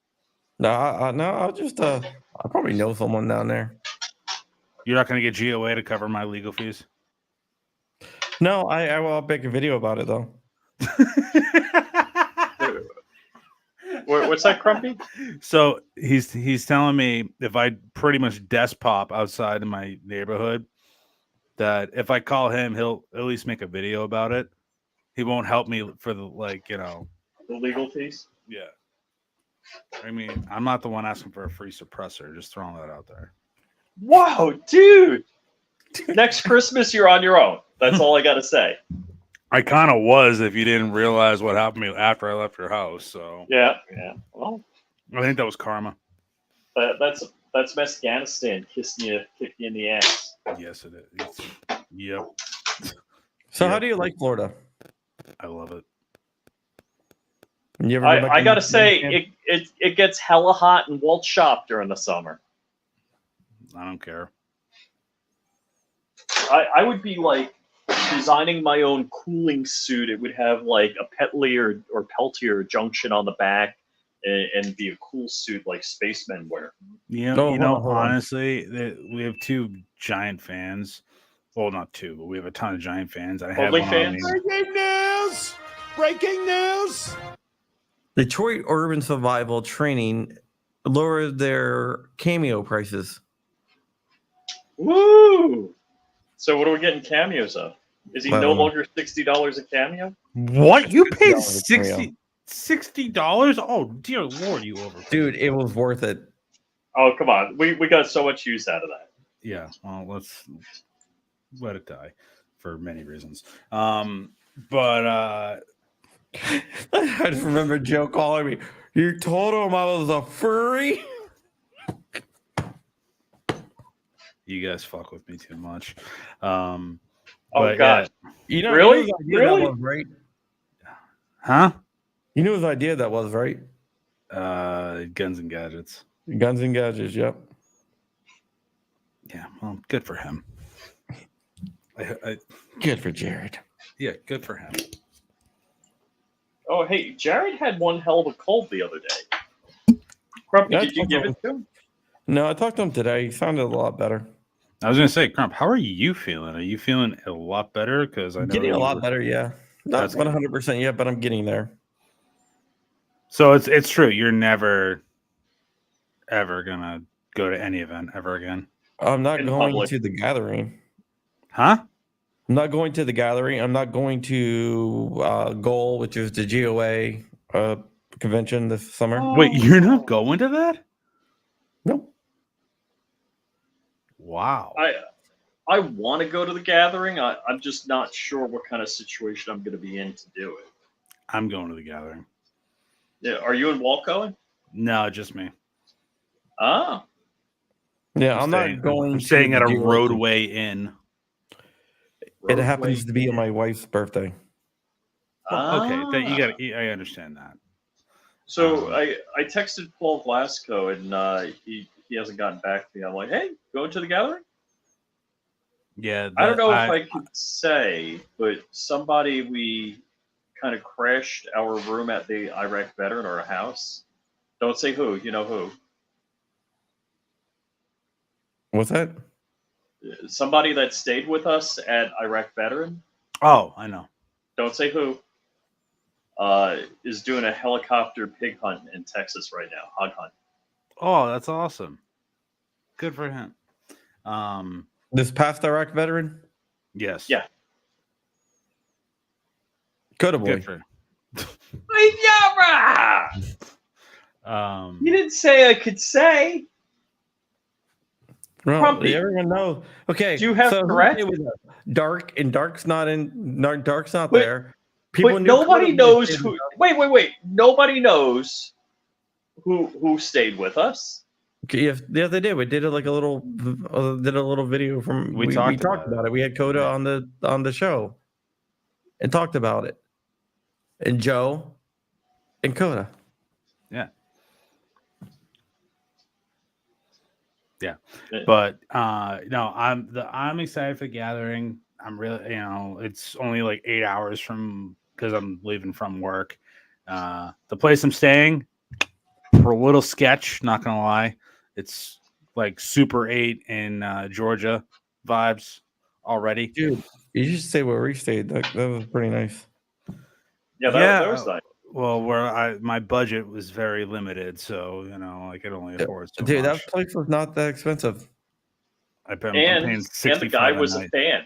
No, I'll just I probably know someone down there. You're not gonna get GOA to cover my legal fees. No, I will make a video about it though. What's that, Crumpy? So he's telling me if I pretty much desk pop outside in my neighborhood, that if I call him, he'll at least make a video about it. He won't help me for the The legal fees. Yeah. I mean, I'm not the one asking for a free suppressor. Just throwing that out there. Wow, dude! Next Christmas, you're on your own. That's all I gotta say. I kind of was if you didn't realize what happened to me after I left your house. So Yeah. Well, I think that was karma. that's Afghanistan kicking you in the ass. Yes, it is. Yep. So Yeah. how do you like Florida? I love it. You ever go back I to gotta the say, camp? it gets hella hot in Walt Shop during the summer. I don't care. I would be like designing my own cooling suit. It would have like a Petlier or Peltier junction on the back and be a cool suit like spacemen wear. Hold on. Honestly, we have two giant fans. Well, not two, but we have a ton of giant fans. I have Only one fans? on me. Breaking news! Breaking news! Detroit Urban Survival Training lowered their cameo prices. Woo! So what are we getting cameos of? Is he I no don't know. longer $60 a cameo? What? You paid $60 $60? Oh, dear Lord, you overpaid. Dude, it was worth it. Oh, come on. We got so much use out of that. Yeah, well, let's let it die for many reasons. But I just remember Joe calling me. You told him I was a furry? you guys fuck with me too much. Oh, But God. You know, Really? You know whose idea Really? that was, right? Huh? You knew his idea that was, right? Guns and Gadgets. Guns and Gadgets, yep. Yeah, well, good for him. Good for Jared. Yeah, good for him. Oh, hey, Jared had one hell of a cold the other day. Grumpy, Yeah, did you give it to him? No, I talked to him today. He sounded a lot better. I was gonna say, Crump, how are you feeling? Are you feeling a lot better? Because I know Getting a you lot were- better, yeah. Not That's good. 100% yet, but I'm getting there. So it's true. You're never ever gonna go to any event ever again, I'm not In going public. to the gathering. huh? I'm not going to the gathering. I'm not going to Goal, which is the GOA convention this summer. Wait, you're not going to that? Nope. Wow. I want to go to the gathering. I'm just not sure what kind of situation I'm going to be in to do it. I'm going to the gathering. Yeah, are you and Walt going? No, just me. Ah, Yeah, I'm staying, not going. I'm staying to at a the GOA. roadway inn. It happens to be on my wife's birthday. Okay, then you Ah. got. I understand that. So I texted Paul Glasgow and he hasn't gotten back to me. I'm like, hey, going to the gathering? Yeah, I don't know if I could say, but somebody we kind of crashed our room at the Iraq veteran or a house. Don't say who. You know who. What's that? Somebody that stayed with us at Iraq veteran. Oh, I know. Don't say who. Is doing a helicopter pig hunt in Texas right now. Hog hunt. Oh, that's awesome. Good for him. This past Iraq veteran? Yes. Yeah. Good Good boy. for. You didn't say I could say. Well, Crumpy. everyone knows. Okay, Do you have so who Tourette? stayed with us? Dark, and Dark's not in. Dark's not But- there. People But knew nobody Coda knows stayed who. with us. Wait. Nobody knows who stayed with us. Yes, they did. We did a little video from. We We talked talked about about it. We had Coda Yeah. on the show, and talked about it. And Joe, and Coda. But no, I'm excited for the gathering. I'm really, it's only like 8 hours from because I'm leaving from work. The place I'm staying for a little sketch, not gonna lie, it's like Super 8 in Georgia vibes already. Dude, you should say where we stayed. That was pretty nice. Yeah, that was nice. Well, my budget was very limited, so I could only afford so Dude, much. that place was not that expensive. I'm paying And the guy 65 was a a night. fan.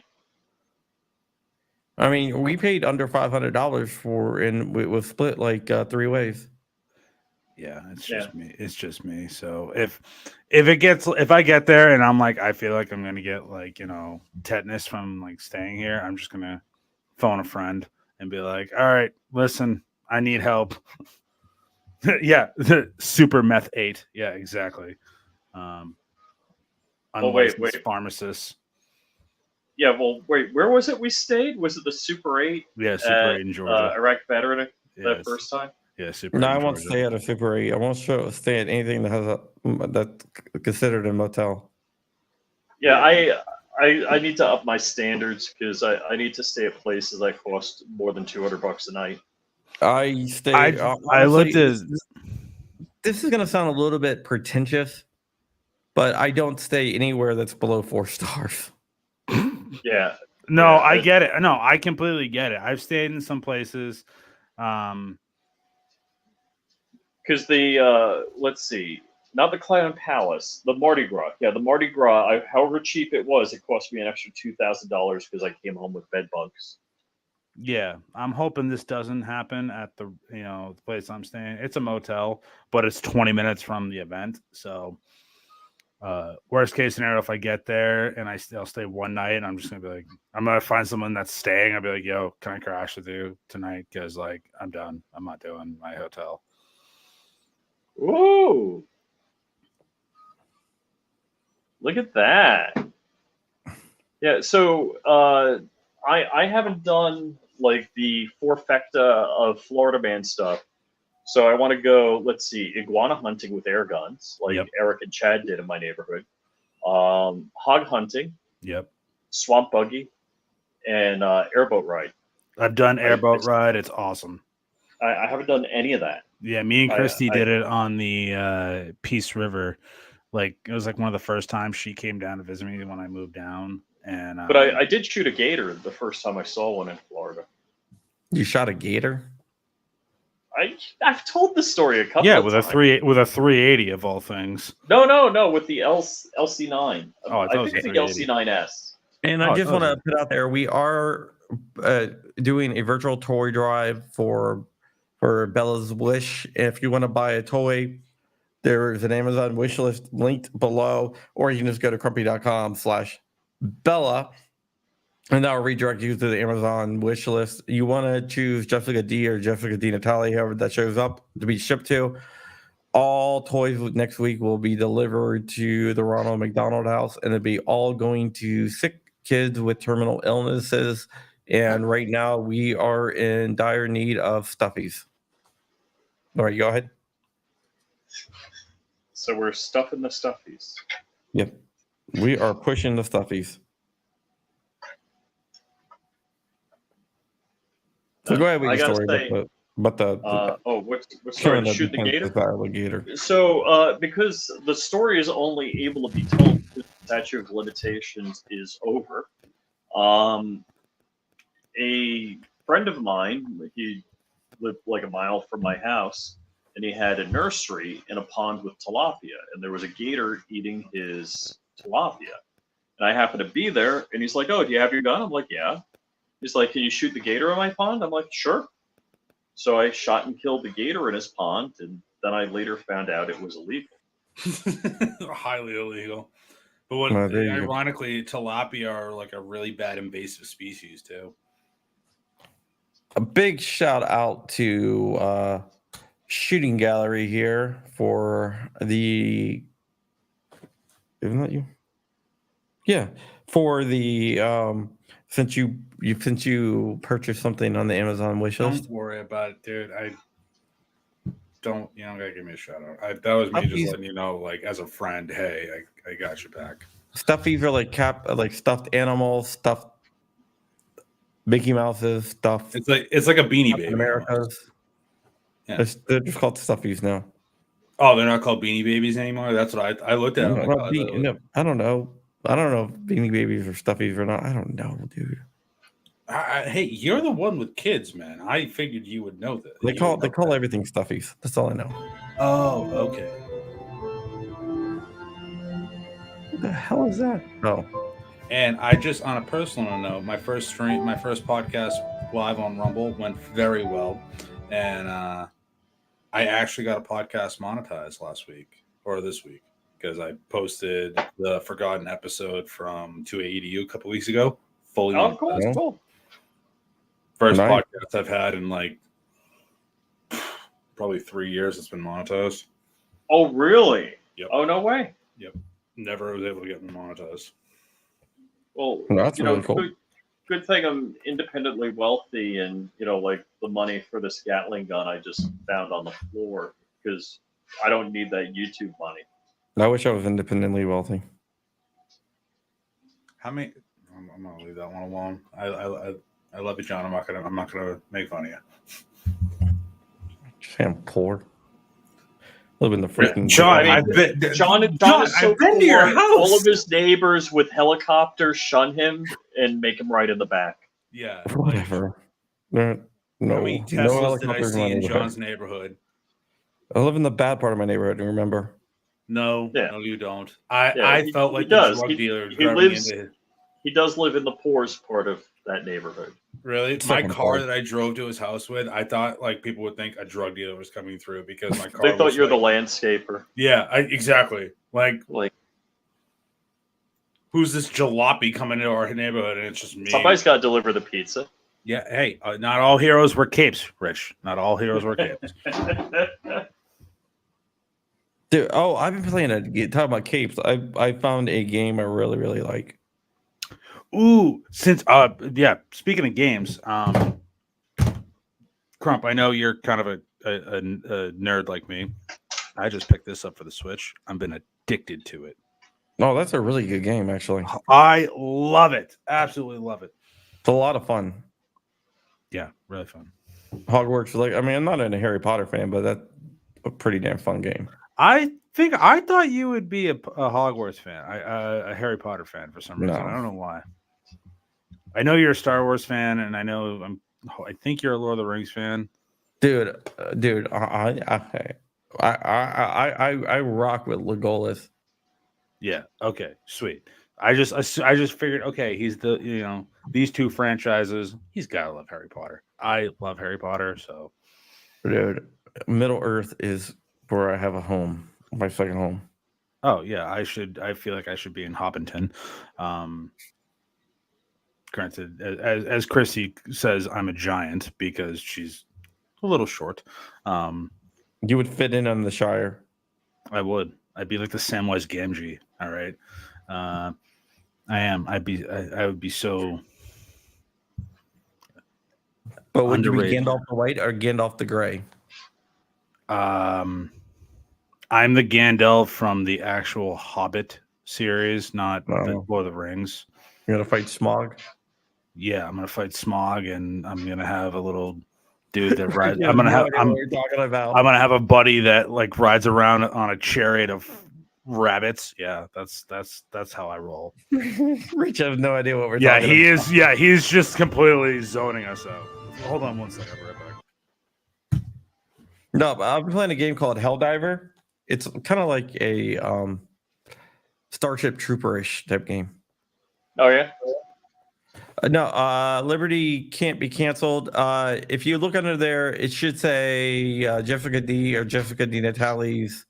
I mean, we paid under $500 for, and we was split like 3 ways. Yeah, it's Yeah. just me. It's just me. So if I get there and I'm like, I feel like I'm gonna get like tetanus from like staying here, I'm just gonna phone a friend and be like, all right, listen, I need help. Yeah, Super Meth 8. Yeah, exactly. Unlicensed wait. pharmacists. Yeah, well, wait, where was it we stayed? Was it the Super 8 Yeah, Super at 8 in Georgia. Iraq veteran Yeah, that first time? Yeah, Super. No, 8 I in won't Georgia. stay at a Super 8. I won't stay at anything that has that's considered a motel. Yeah, I need to up my standards because I need to stay at places that cost more than $200 a night. I stay. I looked at. This is gonna sound a little bit pretentious, but I don't stay anywhere that's below 4 stars. Yeah, No, Yeah, I get it. No, I completely get it. I've stayed in some places. because let's see, not the Clown Palace, the Mardi Gras. Yeah, the Mardi Gras. However cheap it was, it cost me an extra $2,000 because I came home with bed bugs. Yeah, I'm hoping this doesn't happen at the the place I'm staying. It's a motel, but it's 20 minutes from the event. So, worst case scenario, if I get there and I'll stay one night, I'm just gonna be like, I'm gonna find someone that's staying. I'll be like, yo, can I crash with you tonight? Because like I'm done. I'm not doing my hotel. Ooh, look at that. Yeah, so I haven't done like the Forfecta of Florida Man stuff. So I want to go, let's see, iguana hunting with air guns, like Yep. Eric and Chad did in my neighborhood. Hog hunting, Yep. swamp buggy, and airboat ride. I've done airboat it's- ride. It's awesome. I haven't done any of that. Yeah, me and I- Christy I- did it on the Peace River. Like it was like one of the first times she came down to visit me when I moved down. And But I did shoot a gator the first time I saw one in Florida. You shot a gator? I've told this story a couple yeah, of with times. a 380 of all things. No, with the LC9. Oh, I thought it was think a the 380. LC9S. And Oh, I it just want to doesn't. put out there, we are doing a virtual toy drive for Bella's Wish. If you want to buy a toy, there is an Amazon wish list linked below, or you can just go to crumpy.com/Bella, and that'll redirect you to the Amazon wish list. You want to choose Jessica D or Jessica D Natali, whoever that shows up to be shipped to. All toys next week will be delivered to the Ronald McDonald House, and it'll be all going to sick kids with terminal illnesses. And right now, we are in dire need of stuffies. All right, go ahead. So we're stuffing the stuffies. Yep, we are pushing the stuffies. So go ahead with I your gotta story say, about the what's killing sorry, shoot the defense gator? of the alligator. So, because the story is only able to be told because the statute of limitations is over, a friend of mine, he lived like a mile from my house, and he had a nursery in a pond with tilapia, and there was a gator eating his tilapia. And I happened to be there, and he's like, "Oh, do you have your gun?" I'm like, "Yeah." He's like, "Can you shoot the gator in my pond?" I'm like, "Sure." So I shot and killed the gator in his pond, and then I later found out it was illegal. Highly illegal. But what Well, there you go. ironically, tilapia are like a really bad invasive species too. A big shout out to Shooting Gallery here for the. Isn't that you? Yeah, for the since you purchased something on the Amazon wish list. Don't worry about it, dude. I don't. You don't gotta give me a shout out. That was me just Puppies. letting you know, like as a friend. Hey, I got your back. Stuffies are like stuffed animals, stuffed Mickey Mouses, stuffed It's like a beanie Captain baby. Americas. Yeah. They're just called stuffies now. Oh, they're not called beanie babies anymore. That's what I looked at. No, I'm no, like, oh, no, I don't know. I don't know if Beanie Babies or stuffies or not. I don't know, dude. hey, you're the one with kids, man. I figured you would know that. They You call would know that. everything stuffies. That's all I know. Oh, okay. What the hell is that? Oh, And I just, on a personal note, my first podcast live on Rumble went very well, and I actually got a podcast monetized last week or this week because I posted the forgotten episode from 2AEDU a couple weeks ago. Fully Oh, monetized. cool, cool. First Nice. podcast I've had in like probably 3 years. It's been monetized. Oh, really? Yep. Oh, no way. Never was able to get monetized. Well, that's you really know, cool. good thing I'm independently wealthy, and like the money for this Gatling gun I just found on the floor because I don't need that YouTube money. I wish I was independently wealthy. How many? I'm gonna leave that one alone. I love you, John. I'm not gonna make fun of you. Just I'm poor. Live in the freaking John, I mean, I've been, John is so I've been poor, to your house. all of his neighbors with helicopters shun him and make him ride in the back. Yeah. whatever. No, How many no Teslas did I helicopters in see my in neighborhood. John's neighborhood? I live in the bad part of my neighborhood. Remember? No, Yeah. no, you don't. Yeah, I felt he like does. the drug He- dealer he driving lives- into. He does live in the poorest part of that neighborhood. Really, my Second car part. that I drove to his house with, I thought like people would think a drug dealer was coming through because my car. They thought was, you're the like- landscaper. Yeah, exactly. Like, Like who's this jalopy coming into our neighborhood? And it's just me. somebody's got to deliver the pizza. Yeah. Hey, not all heroes wear capes, Rich. Not all heroes wear capes. Dude, I've been playing talking about capes. I found a game I really, really like. Ooh, since speaking of games, Crump, I know you're kind of a nerd like me. I just picked this up for the Switch. I've been addicted to it. Oh, that's a really good game, actually. I love it. Absolutely love it. It's a lot of fun. Yeah, really fun. Hogwarts, I'm not a Harry Potter fan, but that's a pretty damn fun game. I thought you would be a Hogwarts fan, a Harry Potter fan for some reason. No. I don't know why. I know you're a Star Wars fan, and I think you're a Lord of the Rings fan. Dude, I rock with Legolas. Yeah. Okay. Sweet. I just figured. Okay, he's these two franchises. He's gotta love Harry Potter. I love Harry Potter. So, Dude, Middle Earth is where I have a home, my second home. oh yeah, I feel like I should be in Hobbiton. Granted, as Chrissy says, I'm a giant because she's a little short. You would fit in on the Shire. I would. I'd be like the Samwise Gamgee. All right. I am. I would be so. But would Underrated. you be Gandalf the White or Gandalf the Gray? I'm the Gandalf from the actual Hobbit series, not the Oh. Lord of the Rings. You're gonna fight Smog. Yeah, I'm gonna fight Smog, and I'm gonna have a little dude that rides. You I'm gonna no have. idea I'm what you're talking about. gonna have a buddy that like rides around on a chariot of rabbits. Yeah, that's how I roll. Rich has no idea what we're Yeah, talking he about. is. Yeah, he's just completely zoning us out. Hold on one second. I'll be right back. No, but I've been playing a game called Helldiver. It's kind of like a Starship Trooper-ish type game. Oh yeah. No, Liberty can't be canceled. If you look under there, it should say Jessica D or Jessica Di Natale's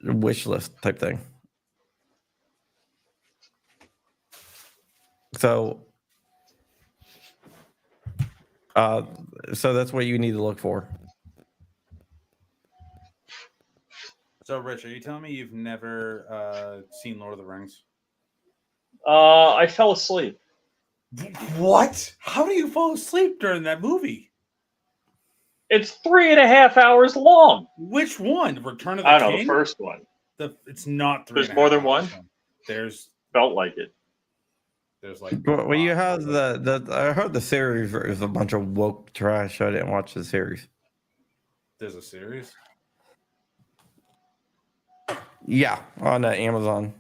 wish list type thing. So, so that's what you need to look for. So, Rich, are you telling me you've never seen Lord of the Rings? I fell asleep. What? How do you fall asleep during that movie? It's 3.5 hours long. Which one? Return of the I don't know, King? the first one. It's not three. There's and a more half than one? hours. There's Felt like it. like. Well, you have the I heard the series is a bunch of woke trash. I didn't watch the series. There's a series. Yeah, on Amazon.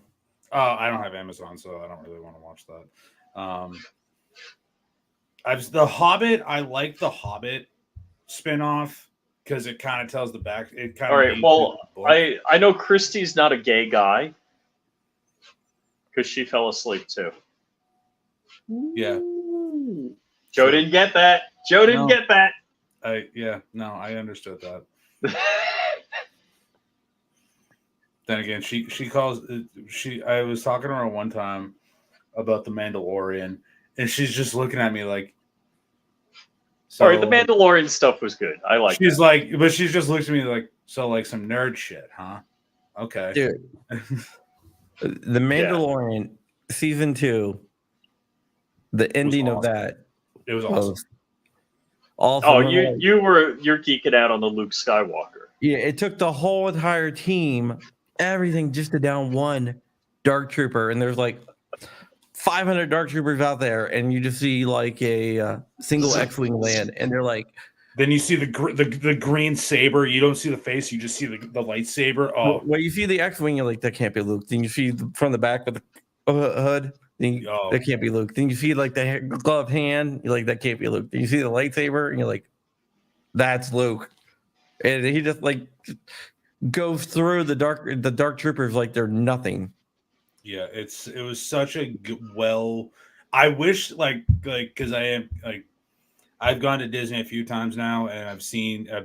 Oh, I don't have Amazon, so I don't really want to watch that. The Hobbit. I like the Hobbit spinoff because it kind of tells the back. It kind All of. right. Well, I know Christy's not a gay guy because she fell asleep too. Yeah. Joe didn't get that. Joe didn't No. get that. I understood that. Then again, she calls I was talking to her one time about the Mandalorian, and she's just looking at me like. So, All right, the Mandalorian stuff was good. I like. She's that. like, but she's just looks at me like, so like some nerd shit, huh? Okay, Dude, The Mandalorian season 2, the ending of awesome. that It was awesome. was awesome. Oh, you're geeking out on the Luke Skywalker. Yeah, it took the whole entire team, everything, just to down one Dark Trooper, and there's like 500 Dark Troopers out there, and you just see like a single X-wing land, and they're like. Then you see the green saber. You don't see the face. You just see the lightsaber. Oh, Well, you see the X-wing, you're like, that can't be Luke. Then you see from the back of the hood, then that can't be Luke. Then you see like the gloved hand, you're like, that can't be Luke. Then you see the lightsaber, and you're like, that's Luke. And he just like goes through the dark troopers like they're nothing. yeah. It was such a I wish like because I am like. I've gone to Disney a few times now, and I've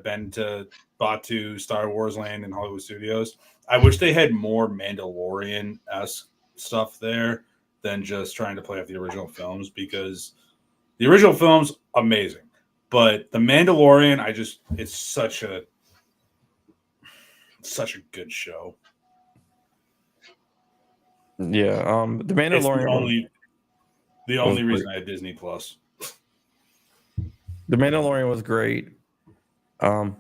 been to Batu, Star Wars Land, and Hollywood Studios. I wish they had more Mandalorian-esque stuff there than just trying to play off the original films, because the original films amazing, but the Mandalorian, it's such a good show. Yeah, the Mandalorian. It's the only reason I have Disney Plus. The Mandalorian was great. Oh,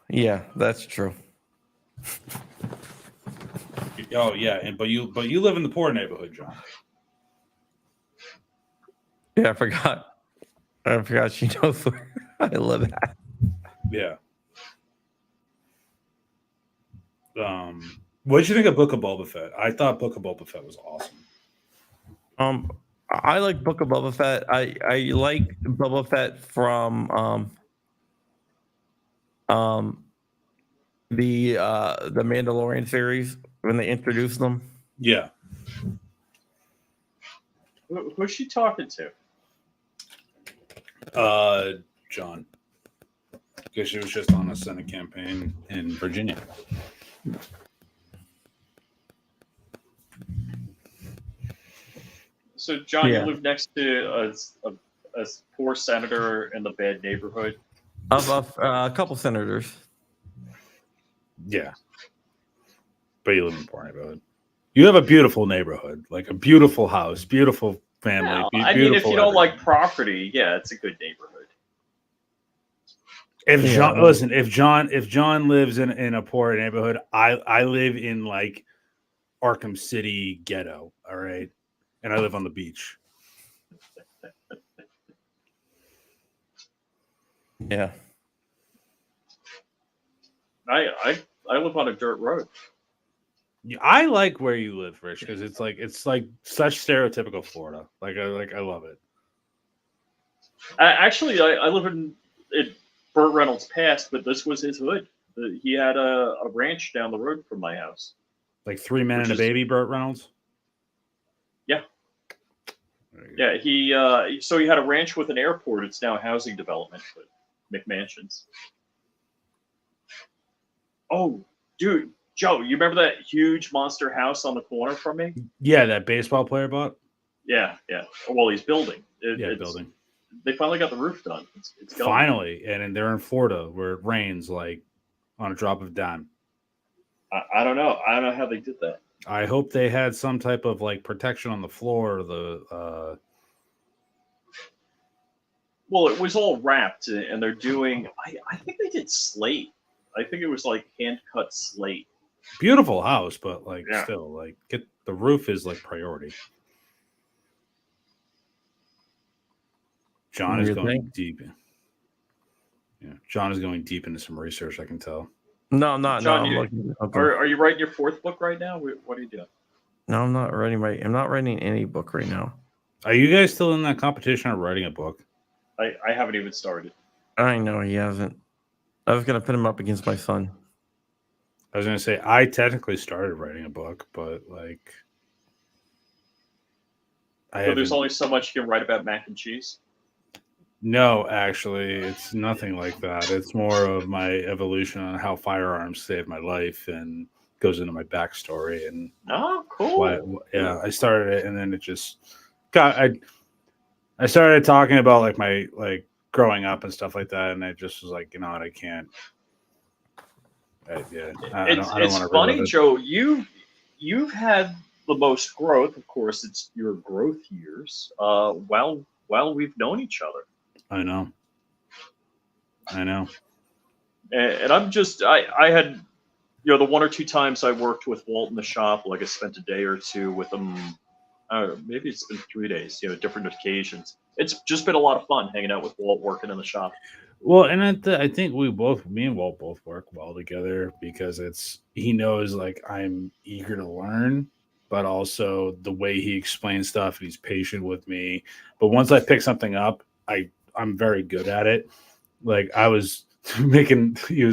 yeah, that's true. Oh yeah, but you live in the poor neighborhood, John. Yeah, I forgot she knows where I live at. Yeah. What did you think of Book of Boba Fett? I thought Book of Boba Fett was awesome. I like Book of Boba Fett. I like Boba Fett from the Mandalorian series when they introduced them. Yeah. Who's she talking to? John. Because she was just on a Senate campaign in Virginia. So, John, Yeah. you live next to a poor senator in the bad neighborhood. Of a couple senators. Yeah. But you live in a poor neighborhood. You have a beautiful neighborhood, like a beautiful house, beautiful family. Well, beautiful I mean, if you don't like everything. property, yeah, it's a good neighborhood. If John lives in a poor neighborhood, I live in like Arkham City ghetto, all right? And I live on the beach. Yeah. I live on a dirt road. Yeah, I like where you live, Rich, because it's like such stereotypical Florida. I love it. Actually, I live in Burt Reynolds passed, but this was his hood. He had a ranch down the road from my house. Like 3 Men Which and a is- Baby, Burt Reynolds. Yeah. There you go. Yeah, he had a ranch with an airport. It's now a housing development, but McMansions. Oh, dude, Joe, you remember that huge monster house on the corner from me? Yeah, that baseball player bought. Yeah. Well, he's building. It's Building. They finally got the roof done. It's going. Finally, and they're in Florida where it rains like on a drop of a dime. I don't know. I don't know how they did that. I hope they had some type of like protection on the floor. Well, it was all wrapped, and they're doing. I think they did slate. I think it was like hand cut slate. Beautiful house, but like Yeah. still, like get the roof is like priority. John is You going think? deep. Yeah, John is going deep into some research. I can tell. No, I'm not. John, no, I'm you- looking at something. Are you writing your fourth book right now? What are you doing? No, I'm not writing. I'm not writing any book right now. Are you guys still in that competition of writing a book? I haven't even started. I know he hasn't. I was gonna put him up against my son. I was going to say I technically started writing a book, but like I So there's haven't- only so much you can write about mac and cheese. No, actually, it's nothing like that. It's more of my evolution on how firearms saved my life and goes into my backstory and Oh, cool. why. Yeah, I started it and then it just got. I started talking about like my like growing up and stuff like that, and I just was like, you know what, I can't. I It's don't wanna funny, relive it. Joe. You've had the most growth. Of course, it's your growth years. While we've known each other. I know. And I'm just I had the one or two times I worked with Walt in the shop, like I spent a day or two with him. Maybe it's been 3 days, different occasions. It's just been a lot of fun hanging out with Walt, working in the shop. Well, and I think me and Walt both work well together because he knows like I'm eager to learn, but also the way he explains stuff, he's patient with me. But once I pick something up, I'm very good at it. Like I was making, he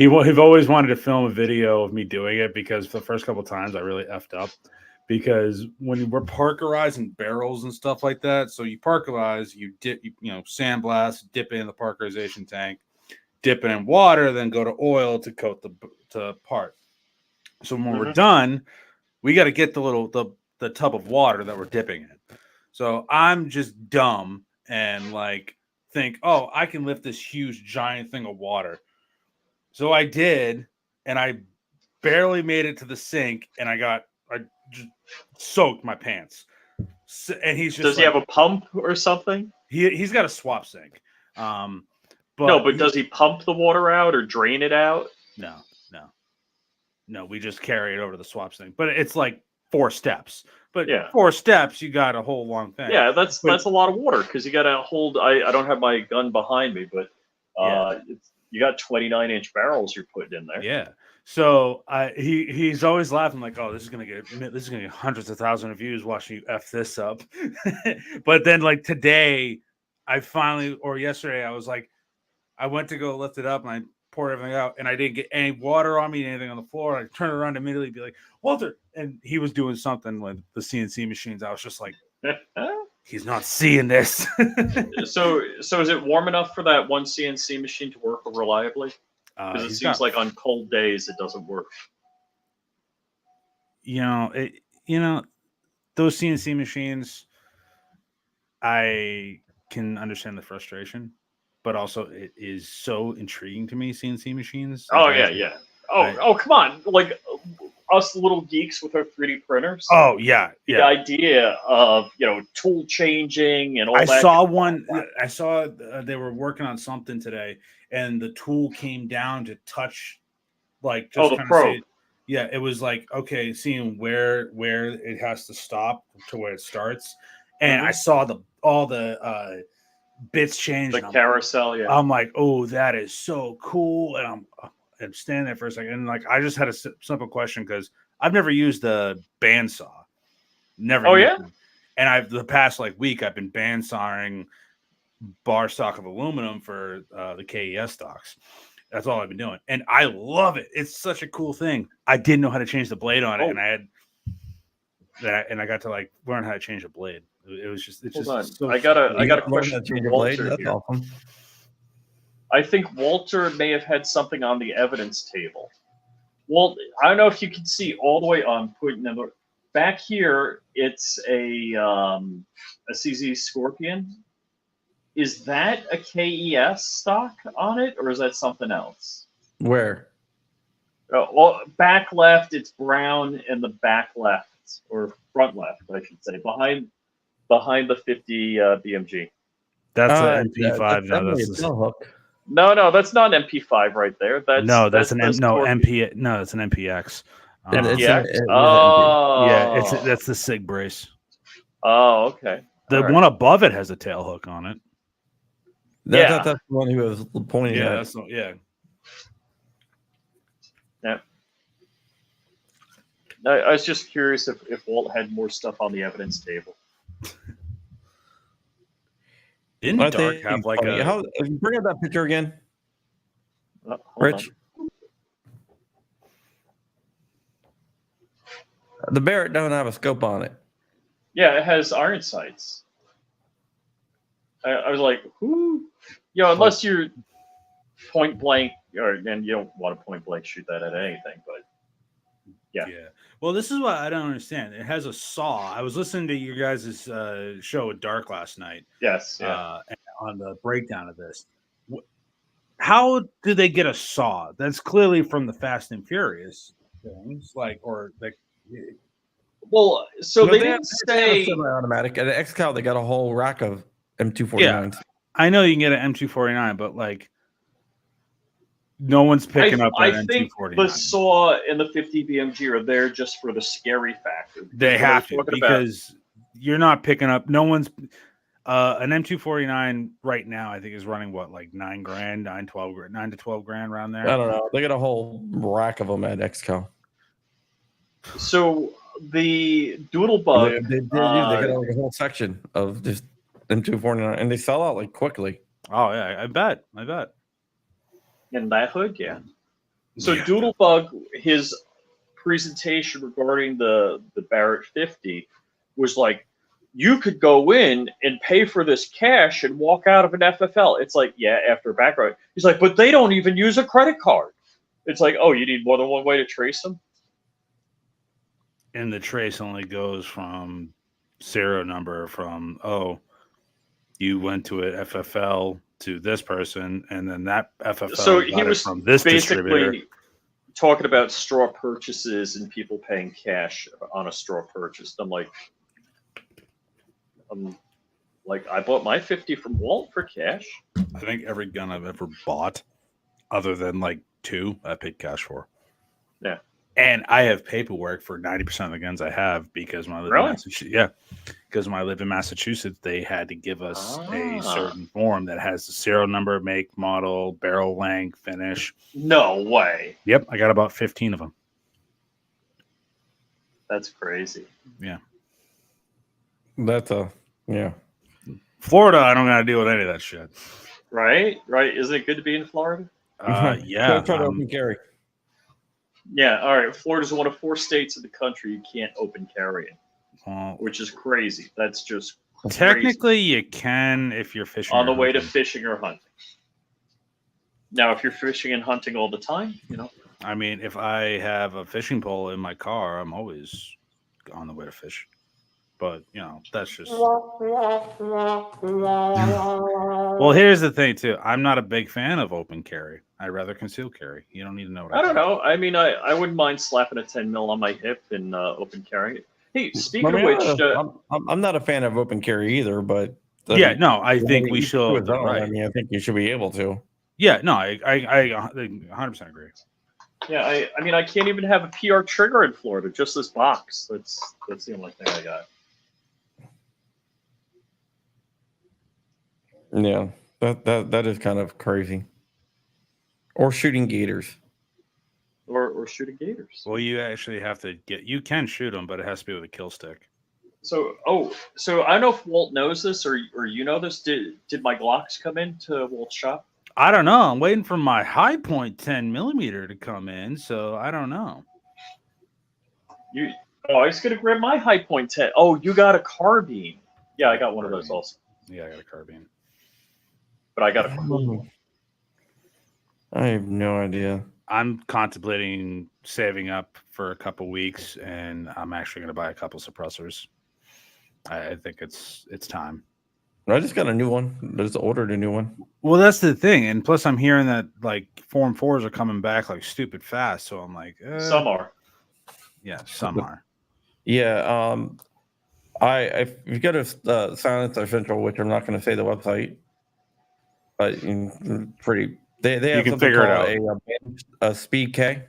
always wanted to film a video of me doing it because for the first couple of times I really effed up. Because when we're parkerizing barrels and stuff like that, so you parkerize, you dip, sandblast, dip it in the parkerization tank, dip it in water, then go to oil to coat the part. So when we're done, we got to get the tub of water that we're dipping in. So I'm just dumb and like think, oh, I can lift this huge giant thing of water. So I did, and I barely made it to the sink, and I just soaked my pants. So, and he's just Does he have a pump or something? He's got a swap sink. But does he pump the water out or drain it out? No, we just carry it over to the swap sink. But it's like 4 steps. But Yeah. 4 steps, you got a whole long thing. Yeah, that's a lot of water because you got to hold. I don't have my gun behind me, but you got 29-inch barrels you're putting in there. Yeah. So he's always laughing like, oh, this is gonna get hundreds of thousands of views watching you f this up. But then like today, yesterday, I was like, I went to go lift it up and I poured everything out and I didn't get any water on me, anything on the floor. I turned around immediately, be like, Walter, and he was doing something with the CNC machines. I was just like, he's not seeing this. So is it warm enough for that one CNC machine to work reliably? Because it seems like on cold days it doesn't work. Those CNC machines, I can understand the frustration, but also it is so intriguing to me. CNC machines. Oh yeah. Oh come on, like us little geeks with our 3D printers. Oh yeah. The idea of tool changing and all that. I saw one. I saw they were working on something today, and the tool came down to touch, like just the kind of probe. Yeah, it was like seeing where it has to stop to where it starts, and I saw all the bits change. The carousel. Yeah. I'm like, oh, that is so cool, and I'm standing there for a second, and like I just had a simple question because I've never used a bandsaw. Never. Oh used yeah. one. And the past week I've been bandsawing bar stock of aluminum for the KES stocks. That's all I've been doing, and I love it. It's such a cool thing. I didn't know how to change the blade on it, and I had that, and I got to like learn how to change a blade. It was just. It's Hold just. on. So I got a Learn how question. to change for a blade. Walter That's here. awesome. I think Walter may have had something on the evidence table. Walt, I don't know if you can see all the way on point number back here. It's a CZ Scorpion. Is that a KES stock on it, or is that something else? Where? Well, back left, it's brown, and the back left, or front left, I should say, behind the 50 BMG. That's an MP5. That's No, definitely that's a tail hook. No, that's not an MP5 right there. That's that's the an Scorpion. MP. No, it's an MPX. It's MPX? it is an Oh, Yeah, that's the SIG brace. Oh, okay. The All right. one above it has a tail hook on it. Yeah. That's the one who was pointing at. yeah. I was just curious if Walt had more stuff on the evidence table. Didn't I Dark think have like funny. a? Bring up that picture again, Hold Rich. on. The Barrett don't have a scope on it. Yeah, it has iron sights. I was like, who? You know, unless you're point blank, and you don't want to point blank shoot that at anything, but yeah. Well, this is what I don't understand. It has a saw. I was listening to your guys' show with Dark last night. Yes, yeah. On the breakdown of this. How do they get a saw? That's clearly from the Fast and Furious things, Well, so No, they have- didn't they have a say. semi-automatic. At X-Cal, they got a whole rack of M249s. I know you can get an M249, but no one's picking up I that think M249. the saw and the 50 BMG are there just for the scary factor. They What I have was to talking about- because you're not picking up. No one's an M249 right now. I think is running what, like $9,000, $9 to $12,000 around there. I don't know. They got a whole rack of them at X-Cal. So the Doodlebug. They got like a whole section of just M249, and they sell out like quickly. Oh yeah, I bet. In that hood, yeah. So Yeah. Doodlebug, his presentation regarding the Barrett 50 was like, you could go in and pay for this cash and walk out of an FFL. It's like, yeah, after a background. He's like, but they don't even use a credit card. It's like, oh, you need more than one way to trace them? And the trace only goes from serial number from, you went to a FFL to this person, and then that FFL So got he it was from this distributor. basically talking about straw purchases and people paying cash on a straw purchase. I'm like, I bought my 50 from Walt for cash. I think every gun I've ever bought, other than like 2, I paid cash for. Yeah. And I have paperwork for 90% of the guns I have because when I live Really? in Massachusetts, because when I live in Massachusetts, they had to give us a certain form that has the serial number, make, model, barrel length, finish. No way. Yep, I got about 15 of them. That's crazy. That's Florida, I don't got to deal with any of that shit. Right? Isn't it good to be in Florida? Yeah, Try to open carry. Yeah, all right. Florida's one of 4 states in the country you can't open carry in, well, which is crazy. That's just crazy. technically you can if you're fishing On the or way to hunting. fishing or hunting. Now, if you're fishing and hunting all the time, I mean, if I have a fishing pole in my car, I'm always on the way to fish. But, that's just. Well, here's the thing, too. I'm not a big fan of open carry. I'd rather conceal carry. You don't need to know what I don't got. know. I mean, I wouldn't mind slapping a 10 mil on my hip and open carrying it. Hey, speaking of which, I'm not a fan of open carry either, but I think we should. I Right. mean, I think you should be able to. Yeah, no, I 100% agree. yeah, I mean, I can't even have a PR trigger in Florida. Just this box. That's the only thing I got. Yeah, that is kind of crazy. Or shooting gators. Or shooting gators. Well, you actually have to you can shoot them, but it has to be with a kill stick. So I don't know if Walt knows this or you know this. Did my Glocks come into Walt's shop? I don't know. I'm waiting for my high point 10mm to come in, so I don't know. I was gonna grab my high point 10. Oh, you got a carbine. Yeah, I got one of those also. Yeah, I got a carbine. But I got a cool one. I have no idea. I'm contemplating saving up for a couple weeks, and I'm actually going to buy a couple suppressors. I think it's time. I just got a new one. I just ordered a new one. Well, that's the thing, and plus I'm hearing that like 4 and 4s are coming back like stupid fast. So I'm like, Some are. yeah, some are. Yeah. If you go to Silence Central, which I'm not going to say the website, but pretty. They have can something figure it called a Speed K.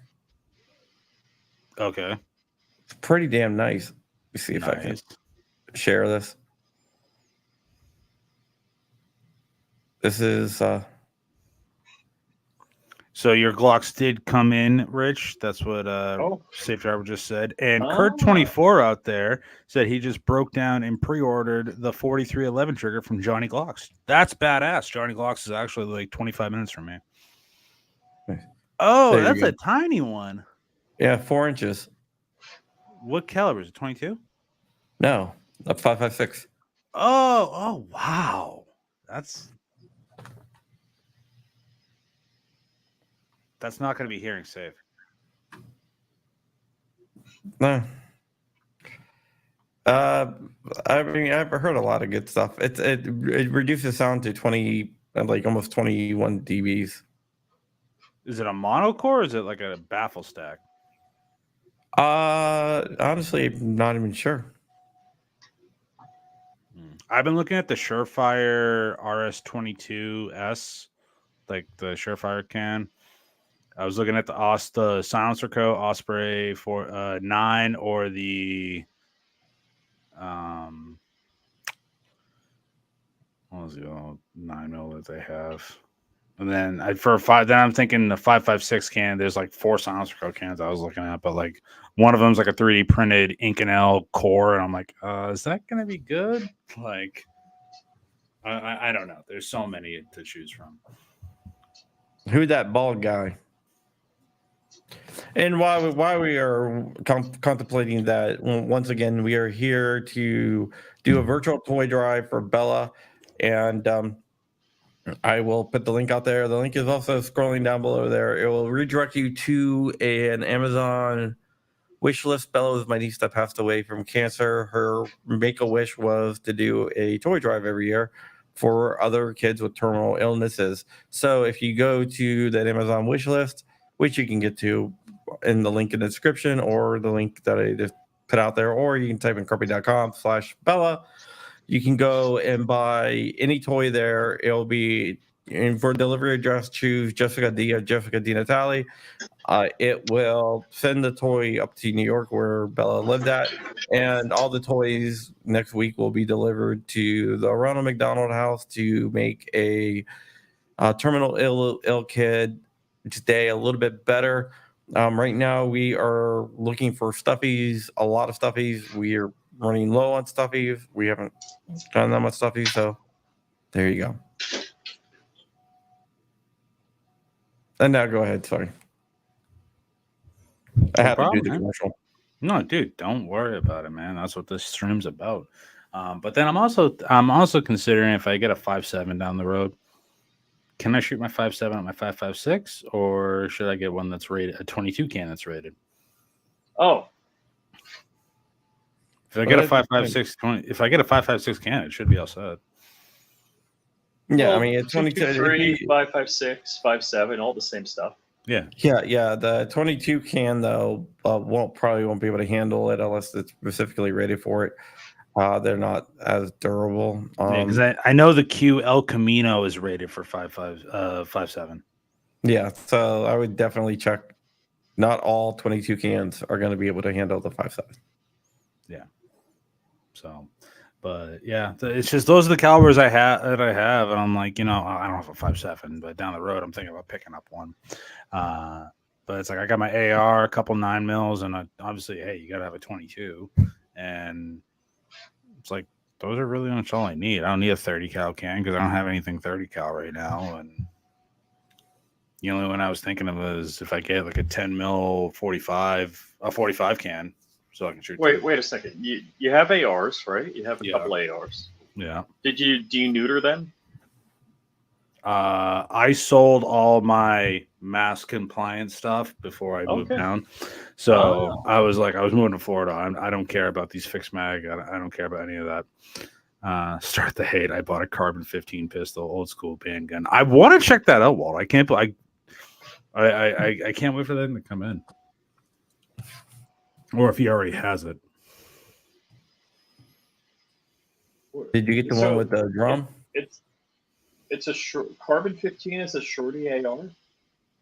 Okay, It's pretty damn nice. Let me see if I can nice. share this. This is So your Glocks did come in, Rich. That's what Oh. Safe Driver just said. And Ah. Kurt24 out there said he just broke down and pre-ordered the 4311 trigger from Johnny Glocks. That's badass. Johnny Glocks is actually like 25 minutes from me. Nice. Oh, There you that's go. a tiny one. yeah, 4 inches. What caliber is it? 22? No, a 5.56. Oh, wow. That's not going to be hearing safe. No. I mean, I've heard a lot of good stuff. It reduces sound to 20, like almost 21 dBs. Is it a monocore or is it like a baffle stack? Honestly, I'm not even sure. I've been looking at the Surefire RS22S, like the Surefire can. I was looking at the Silencer Co. Osprey for 9 or the what was the 9mm that they have, and then I'm thinking the 5.56 can. There's like 4 Silencer Co. cans I was looking at, but like one of them's like a 3D printed Inconel core, and I'm like, is that gonna be good? Like, I don't know. There's so many to choose from. Who that bald guy? And while we are contemplating that, once again, we are here to do a virtual toy drive for Bella, and I will put the link out there. The link is also scrolling down below there. It will redirect you to an Amazon wish list. Bella was my niece that passed away from cancer. Her make-a-wish was to do a toy drive every year for other kids with terminal illnesses. So if you go to that Amazon wish list, which you can get to in the link in the description or the link that I just put out there, or you can type in Kirby.com/Bella. You can go and buy any toy there. It'll be for delivery address, choose Jessica Di Natale. It will send the toy up to New York where Bella lived at, and all the toys next week will be delivered to the Ronald McDonald House to make a terminal ill kid today a little bit better. Right now we are looking for stuffies, a lot of stuffies. We are running low on stuffies. We haven't done that much stuffies, so there you go. And now go ahead. Sorry, I had to do the commercial. No, dude, don't worry about it, man. That's what this stream's about. But then I'm also considering if I get a 5.7 down the road, can I shoot my 5.7 at my 5.56, or should I get one that's rated, a 22 can that's rated? Oh, If I get a 5.56, if I get a 5.56 can, it should be all set. Yeah, well, I mean it's 22. 3, 5.56, 5.7, all the same stuff. Yeah. Yeah. The 22 can though probably won't be able to handle it unless it's specifically rated for it. They're not as durable. Because I know the Q El Camino is rated for 5.7. Yeah, so I would definitely check. Not all 22 cans are going to be able to handle the 5.7. Yeah. So, but yeah, it's just those are the calibers I have, and I'm like, I don't have a 5.7, but down the road I'm thinking about picking up one. But it's like I got my AR, a couple 9mm, and obviously, hey, you got to have a 22, and it's like those are really much all I need. I don't need a 30 cal can because I don't have anything 30 cal right now, and the only one I was thinking of was if I get like a 10mm 45 can, so I can shoot. Wait a second. You have ARs, right? You have a couple ARs. Yeah. Do you neuter them? I sold all my mass compliance stuff before I moved Okay. down. So Oh. I was moving to Florida. I don't care about these fixed mag. I don't care about any of that. Start the hate. I bought a carbon 15 pistol, old school handgun. I want to check that out, Walt. I can't. I can't wait for that to come in. Or if he already has it. Did you get the So, one with the drum? It's a short carbon 15 is a shorty AR.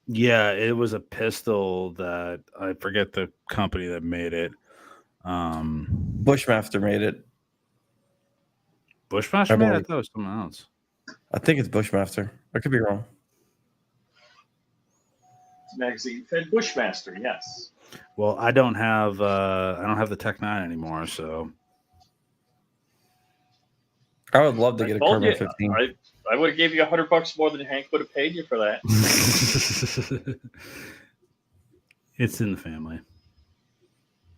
Yeah, it was a pistol that I forget the company that made it. Bushmaster made it. Bushmaster I made it? I believe. thought it was someone else. I think it's Bushmaster. I could be wrong. Magazine fed Bushmaster, yes. Well, I don't have the Tech 9 anymore, so I would love to I get a told carbon you, 15. I would have gave you $100 more than Hank would have paid you for that. it's in the family.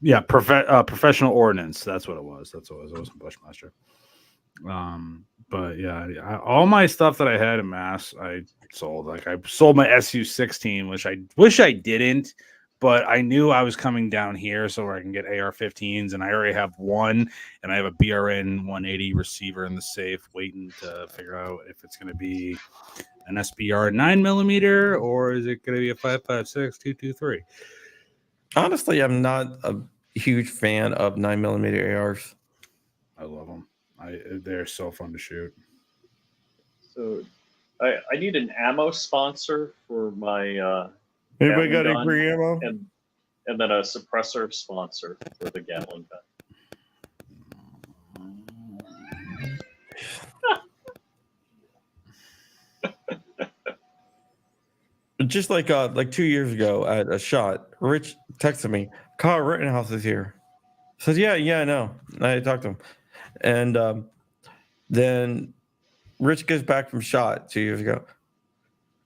Yeah, professional ordnance. That's what it was. That's what it was. It wasn't Bushmaster. But yeah, all my stuff that I had in mass, I sold. Like I sold my SU-16, which I wish I didn't, but I knew I was coming down here so I can get AR-15s, and I already have one, and I have a BRN 180 receiver in the safe, waiting to figure out if it's going to be an SBR 9mm or is it going to be a 5.56 223. Honestly, I'm not a huge fan of 9mm ARs. I love them. They're so fun to shoot. So I need an ammo sponsor for my Anybody Gatling got any gun free ammo? and then a suppressor sponsor for the Gatling gun. Just like 2 years ago at a shot, Rich texted me, Kyle Rittenhouse is here. I said, yeah, I know. I talked to him. And then Rich gets back from shot 2 years ago.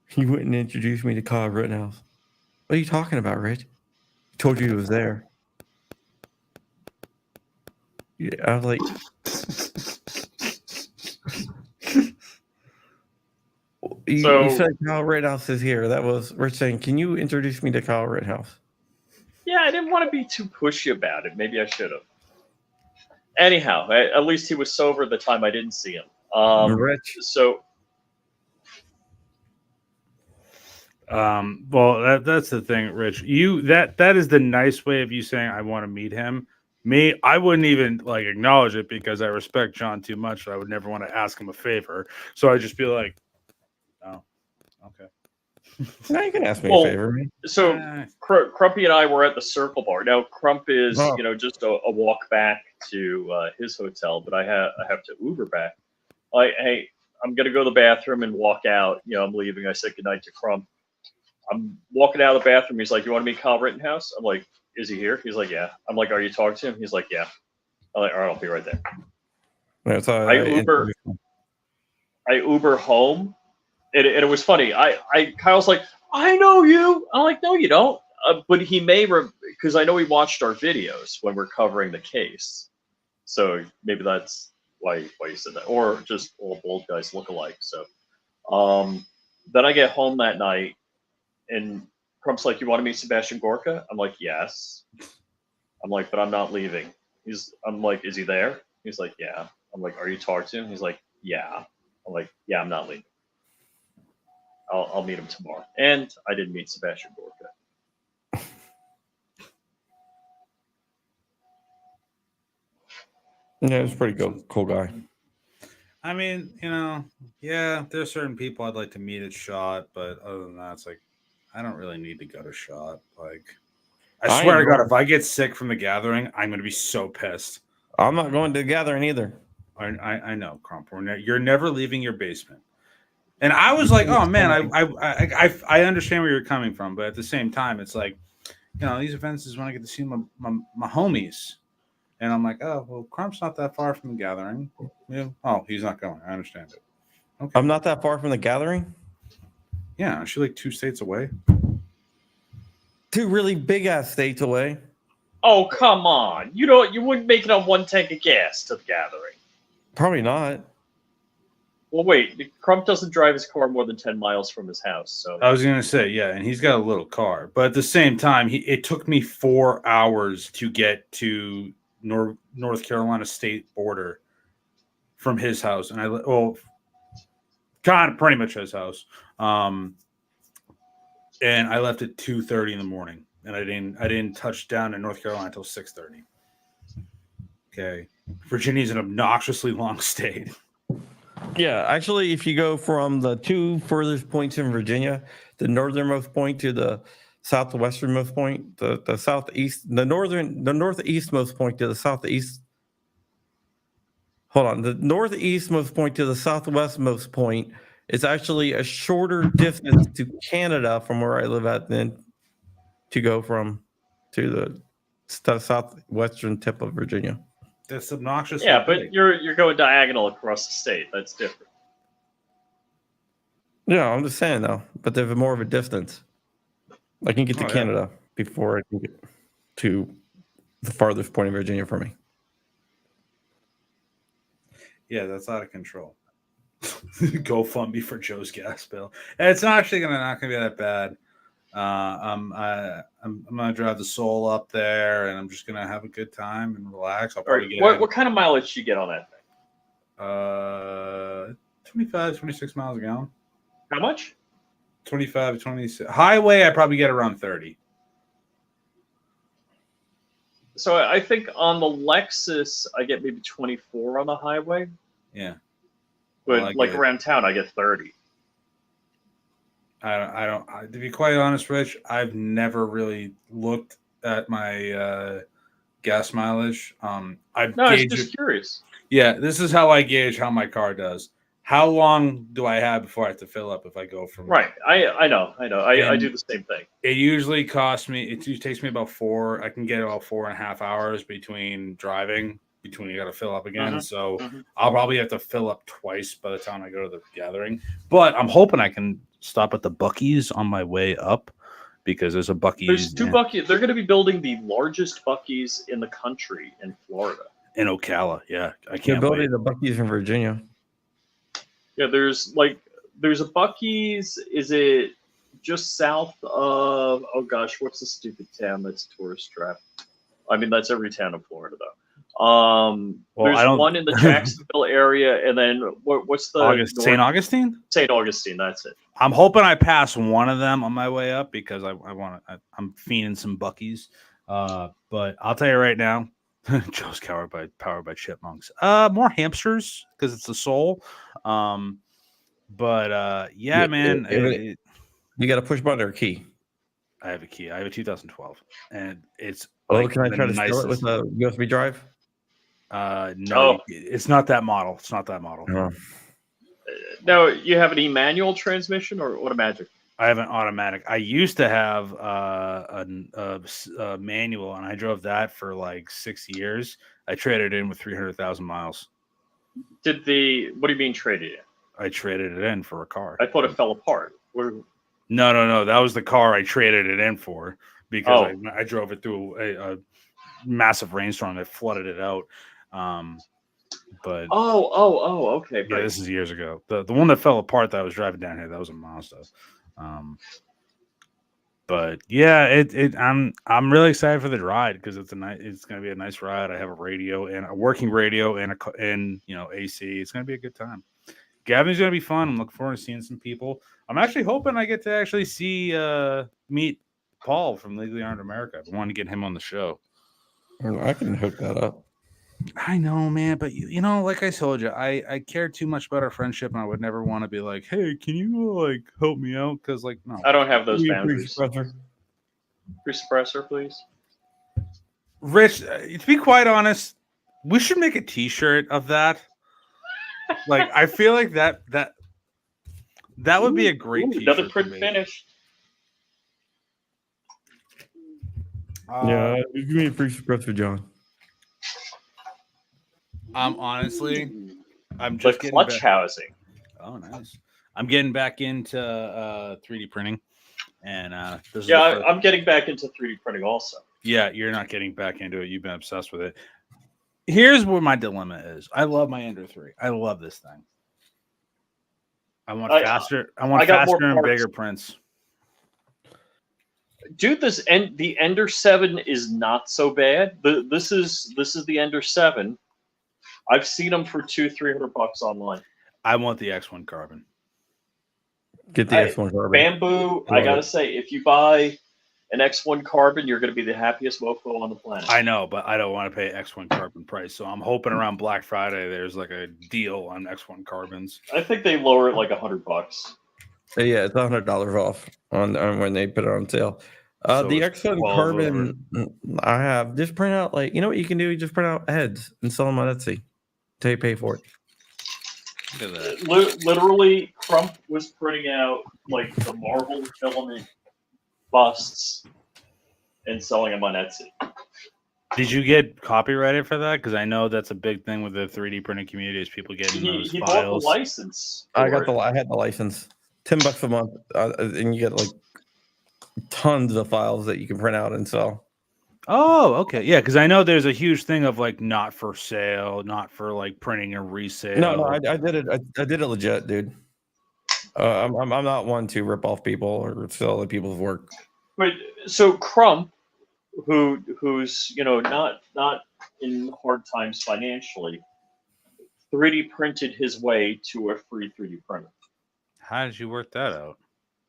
He wouldn't introduce me to Kyle Rittenhouse. What are you talking about, Rich? He told you he was there. Yeah, I was like, you said Kyle Rittenhouse is here. That was Rich saying, can you introduce me to Kyle Rittenhouse? Yeah, I didn't want to be too pushy about it. Maybe I should have. Anyhow, at least he was sober the time I didn't see him. Rich. So, well, that's the thing, Rich. That is the nice way of you saying I want to meet him. Me, I wouldn't even like acknowledge it because I respect John too much. I would never want to ask him a favor. So I'd just be like, oh, okay. Now you can ask me Well, a favor. Man. So Crumpy and I were at the Circle Bar. Now Crump is Oh. just a walk back to his hotel, but I have to Uber back. Hey, I'm gonna go to the bathroom and walk out. I'm leaving. I said goodnight to Crump. I'm walking out of the bathroom. He's like, "You want to meet Kyle Rittenhouse?" I'm like, "Is he here?" He's like, "Yeah." I'm like, "Are you talking to him?" He's like, "Yeah." I'm like, "All right, I'll be right there." That's how I Uber home, and it was funny. Kyle's like, "I know you." I'm like, "No, you don't." But he may because I know he watched our videos when we're covering the case, so maybe that's why you said that, or just all bald guys look alike. So, then I get home that night, and Crump's like, "You want to meet Sebastian Gorka?" I'm like, "Yes." I'm like, "But I'm not leaving." I'm like, "Is he there?" He's like, "Yeah." I'm like, "Are you talking to him?" He's like, "Yeah." I'm like, "Yeah, I'm not leaving. I'll meet him tomorrow." And I didn't meet Sebastian Gorka. Yeah, he's a pretty cool guy. I mean, yeah, there's certain people I'd like to meet at SHOT, but other than that, it's like I don't really need to go to SHOT. Like, I swear to God, if I get sick from the gathering, I'm gonna be so pissed. I'm not going to the gathering either. I know, Crump. You're never leaving your basement. And I was like, oh man, I understand where you're coming from, but at the same time, it's like, these events is when I get to see my homies. And I'm like, oh, well, Crump's not that far from the gathering. Yeah. Oh, he's not going. I understand it. Okay. I'm not that far from the gathering? Yeah, she's like 2 states away. 2 really big-ass states away. Oh, come on. You wouldn't make it on 1 tank of gas to the gathering. Probably not. Well, wait. Crump doesn't drive his car more than 10 miles from his house. So I was gonna say, yeah, and he's got a little car, but at the same time, it took me 4 hours to get to North Carolina state border from his house, and kind of pretty much his house. And I left at 2:30 in the morning, and I didn't touch down in North Carolina until 6:30. Okay, Virginia's an obnoxiously long state. Yeah, actually, if you go from the two furthest points in Virginia, the northernmost point to the southwesternmost point, the southeast, the northeastmost point to the southeast. Hold on, the northeastmost point to the southwestmost point is actually a shorter distance to Canada from where I live at than to go from to the southwestern tip of Virginia. That's obnoxious. yeah, but you're going diagonal across the state. That's different. Yeah, I'm just saying though, but there's more of a distance. I can get to Canada before I can get to the farthest point in Virginia for me. Yeah, that's out of control. GoFundMe for Joe's gas bill. And it's not actually not gonna be that bad. I'm gonna drive the Soul up there, and I'm just gonna have a good time and relax. I'll All probably right. get What kind of mileage do you get on that thing? 25, 26 miles a gallon. How much? 25, 26. Highway, I probably get around 30. So I think on the Lexus, I get maybe 24 on the highway, Yeah. but like it. around town, I get 30. To be quite honest, Rich, I've never really looked at my gas mileage. No, I was just curious. Yeah, this is how I gauge how my car does. How long do I have before I have to fill up if I go from Right. I know. I do the same thing. It usually costs me. It takes me about 4. I can get about 4.5 hours between driving. Between you got to fill up again, so I'll probably have to fill up twice by the time I go to the gathering. But I'm hoping I can stop at the Buc-ee's on my way up because there's a Buc-ee's. There's two Buc-ee's. They're going to be building the largest Buc-ee's in the country in Florida. In Ocala. Yeah, I They're can't building wait. the Buc-ee's in Virginia. Yeah, there's a Buc-ee's. Is it just south of? Oh gosh, what's the stupid town that's tourist trap? I mean, that's every town in Florida though. There's one in the Jacksonville area, and then what's the St. Augustine? St. Augustine. That's it. I'm hoping I pass one of them on my way up because I'm fiending some Buc-ee's. But I'll tell you right now, Joe's powered by chipmunks. More hamsters because it's the Soul. Yeah, man. You got a push button or a key? I have a key. I have a 2012, and it's. Can I try to steal it with a USB drive? No, it's not that model. It's not that model. No. Now you have an e-manual transmission or automatic? I have an automatic. I used to have a manual, and I drove that for like 6 years. I traded it in with 300,000 miles. What do you mean traded in? I traded it in for a car. I thought it fell apart. No. That was the car I traded it in for because I drove it through a massive rainstorm that flooded it out. But okay. Yeah, right. this is years ago. The one that fell apart that I was driving down here, that was a Mazda. But yeah, I'm really excited for the ride because it's going to be a nice ride. I have a radio and a working radio and AC. It's going to be a good time. Gavin's going to be fun. I'm looking forward to seeing some people. I'm actually hoping I get to actually meet Paul from Legally Armed America. I wanted to get him on the show. I can hook that up. I know, man, but like I told you, I care too much about our friendship, and I would never want to be like, "Hey, can you help me out?" Because no, I don't have those Free boundaries. Suppressor, please. Rich, to be quite honest, we should make a T-shirt of that. I feel like that would be a great T-shirt. Another print finish. Yeah, give me a free suppressor, John. I'm The just getting clutch back. housing. Oh, nice. I'm getting back into 3D printing, and I'm getting back into 3D printing also. Yeah, you're not getting back into it. You've been obsessed with it. Here's where my dilemma is. I love my Ender 3. I love this thing. I want I- faster. I I want got more faster and parts. bigger prints. Dude, the Ender 7 is not so bad. This is the Ender 7. I've seen them for $200-300 online. I want the X1 Carbon. Get the X1 Carbon. Bamboo, I Love gotta it. say, if you buy an X1 Carbon, you're gonna be the happiest mofo on the planet. I know, but I don't want to pay X1 Carbon price. So I'm hoping around Black Friday there's like a deal on X1 Carbons. I think they lower it like $100. Yeah, it's $100 off on when they put it on sale. So The it's X1 12 Carbon, I have just print out like, you know what you can do? You just print out heads and sell them on Etsy till you pay for it. Look at that. Literally, Crump was printing out like the Marvel filament busts and selling them on Etsy. Did you get copyrighted for that? Because I know that's a big thing with the 3D printing community is people getting those He bought the files. license. I for got it. I had the license, $10 a month, and you get like tons of files that you can print out and sell. Oh, okay. Yeah, because I know there's a huge thing of like not for sale, not for like printing and resale. No, I did it. I did it legit, dude. I'm not one to rip off people or sell other people's work. But so Crump, who's not in hard times financially, 3D printed his way to a free 3D printer. How did you work that out?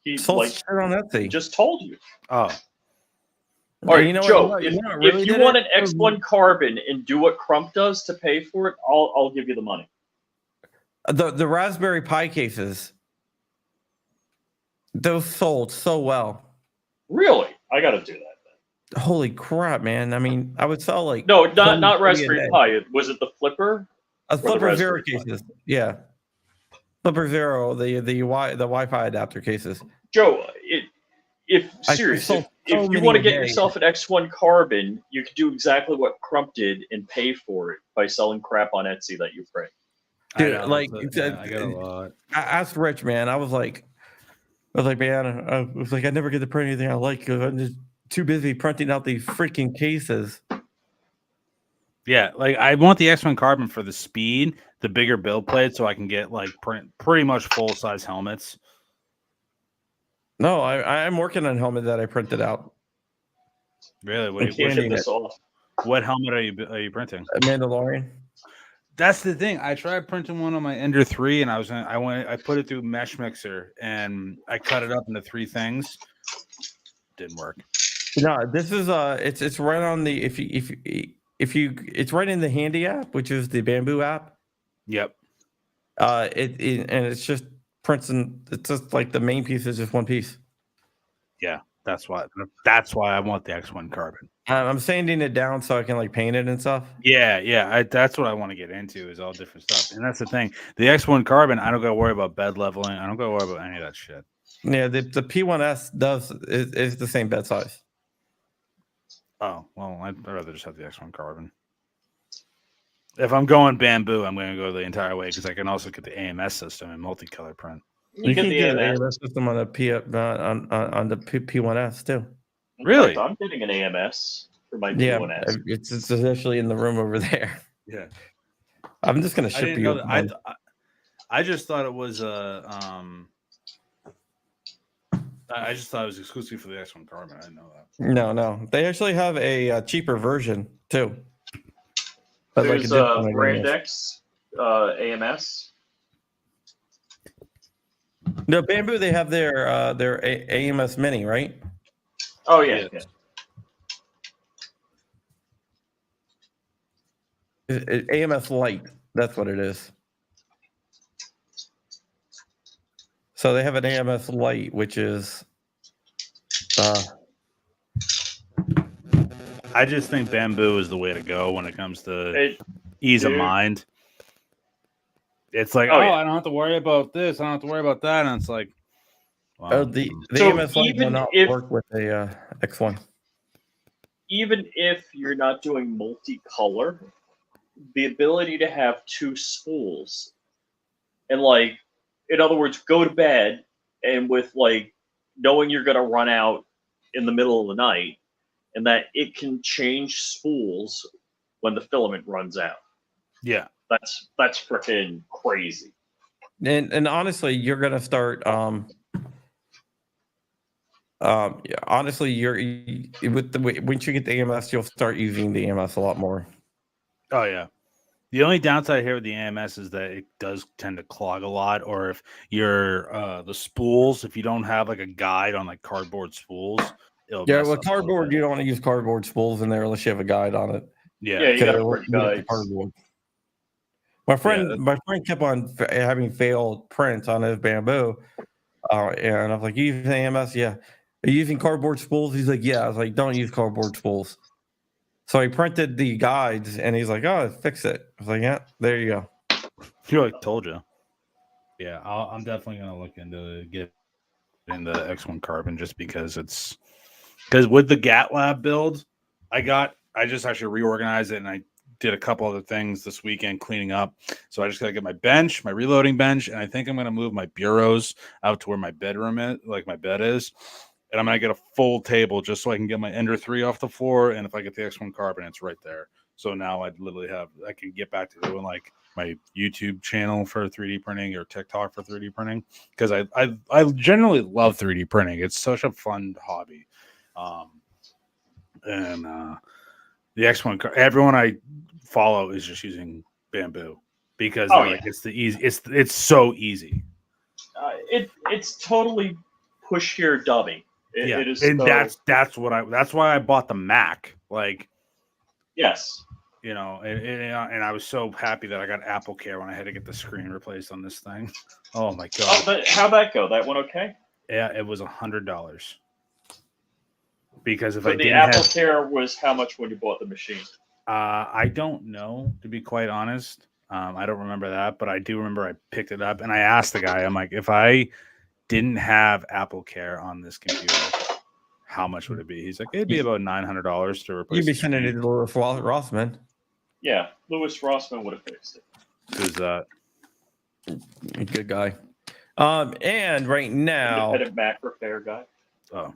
He Sold shit on Etsy. just told you. Oh, All right, You know what- Joe. you know what if really you did want it? an X1 Carbon and do what Crump does to pay for it, I'll give you the money. The Raspberry Pi cases, those sold so well. Really, I got to do that. Holy crap, man! I mean, I would sell like No, not 20 a Raspberry day. Pi. Was it the Flipper? A the Flipper Zero Raspberry Pi. cases, yeah. Flipper Zero, the Wi-Fi adapter cases. Joe, if I seriously, sold if so you many want to a get day. yourself an X1 Carbon, you can do exactly what Crump did and pay for it by selling crap on Etsy that you print. Dude, I know, like, I get a lot. I asked Rich, man. I was like, man, I never get to print anything I like because I'm just too busy printing out these freaking cases. Yeah, like I want the X1 Carbon for the speed, the bigger build plate, so I can get like pretty much full size helmets. No, I'm working on a helmet that I printed out. Really, You can't Sanding get this it. off. what helmet are you printing? A Mandalorian. That's the thing. I tried printing one on my Ender 3, and I put it through Mesh Mixer, and I cut it up into 3 things. Didn't work. No, this is it's right on the if you it's right in the Handy app, which is the Bamboo app. Yep. And it's just prints and it's just like the main piece is just one piece. Yeah, that's why I want the X1 Carbon. I'm sanding it down so I can like paint it and stuff. Yeah. That's what I want to get into is all different stuff. And that's the thing. The X1 Carbon, I don't got to worry about bed leveling. I don't got to worry about any of that shit. Yeah, the P1S is the same bed size. Oh, well, I'd rather just have the X1 Carbon. If I'm going Bamboo, I'm going to go the entire way because I can also get the AMS system and multicolor print. You get can the get an AMS. AMS system on the P1S too. In Really? fact, I'm getting an AMS for my Yeah, P1S. it's actually in the room over there. Yeah. I'm just gonna I ship didn't you. know that. I just thought it was I just thought it was exclusive for the X1 Carbon. I didn't know that. No, they actually have a cheaper version too. But There's a different AMS. Brandex AMS. No, Bamboo. They have their AMS Mini, right? Oh yeah. AMS Lite. That's what it is. So they have an AMS Lite, which is. I just think Bamboo is the way to go when it comes to It- ease of dude. mind. It's like, Oh, oh, yeah. I don't have to worry about this. I don't have to worry about that. And it's like, wow. The So AMS Lite will even not if- work with a X1. Even if you're not doing multicolor, the ability to have 2 spools and like, in other words, go to bed and with like knowing you're gonna run out in the middle of the night, and that it can change spools when the filament runs out. Yeah. That's freaking crazy. And honestly, you're gonna start. Yeah, honestly, with the once you get the EMS, you'll start using the EMS a lot more. Oh yeah. The only downside here with the AMS is that it does tend to clog a lot, or if you're the spools, if you don't have like a guide on like cardboard spools, it'll Yeah, mess with up a little cardboard, bit. you don't want to use cardboard spools in there unless you have a guide on it. Yeah. Yeah, you Because got to it'll print eat up the guides. cardboard. My friend kept on having failed prints on his bamboo, and I was like, "You using AMS? Yeah. Are you using cardboard spools?" He's like, "Yeah." I was like, "Don't use cardboard spools." So he printed the guides, and he's like, "Oh, fix it." I was like, "Yeah, there you go." You're like, told you. Yeah, I'm definitely gonna look into get into X1 Carbon just because with the GatLab build, I just actually reorganized it and I did a couple other things this weekend cleaning up. So I just gotta get my bench, my reloading bench, and I think I'm gonna move my bureaus out to where my bedroom is, like my bed is. And I'm gonna get a full table just so I can get my Ender 3 off the floor. And if I get the X1 Carbon, it's right there. So now I can get back to doing like my YouTube channel for 3D printing or TikTok for 3D printing because I generally love 3D printing. It's such a fun hobby. And the X1 everyone I follow is just using bamboo because it's the easy. It's so easy. It's totally push here dummy. It is, and so, that's why I bought the Mac. Like, yes. you know, and I was so happy that I got Apple Care when I had to get the screen replaced on this thing. Oh my god! Oh, but how'd that go? That went okay? Yeah, it was $100 because if But I the didn't Apple have, Care was how much when you bought the machine? I don't know, to be quite honest. I don't remember that, but I do remember I picked it up and I asked the guy, I'm like, if I didn't have Apple Care on this computer, how much would it be? He's like, it'd be about $900 to replace. You'd be the sending it screen. to Lewis Rossman. Yeah, Louis Rossman would have fixed it. Who's that? Good guy. And right now, Independent Mac repair guy. Oh,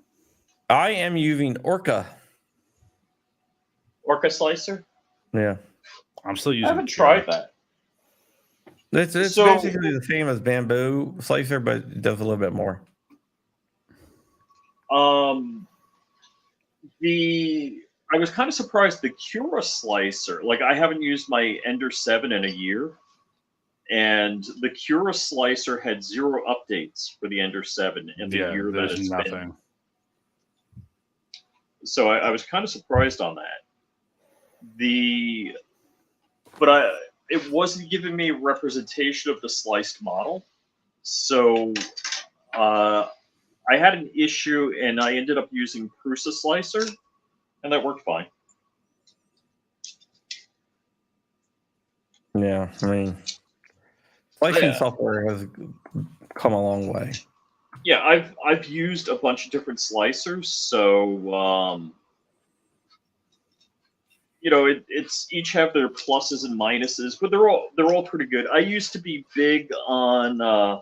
I am using Orca. Orca Slicer? Yeah, I'm still using. I haven't tried that. it's So- basically the same as bamboo slicer, but it does a little bit more. I was kind of surprised the Cura Slicer. Like, I haven't used my Ender 7 in a year, and the Cura Slicer had 0 updates for the Ender 7 in the year that there's it's nothing. been. So I was kind of surprised on that. It wasn't giving me representation of the sliced model. So I had an issue, and I ended up using Prusa Slicer, and that worked fine. Yeah, I mean, slicing Yeah. software has come a long way. Yeah, I've used a bunch of different slicers, so you know, it's each have their pluses and minuses, but they're all pretty good. I used to be big on oh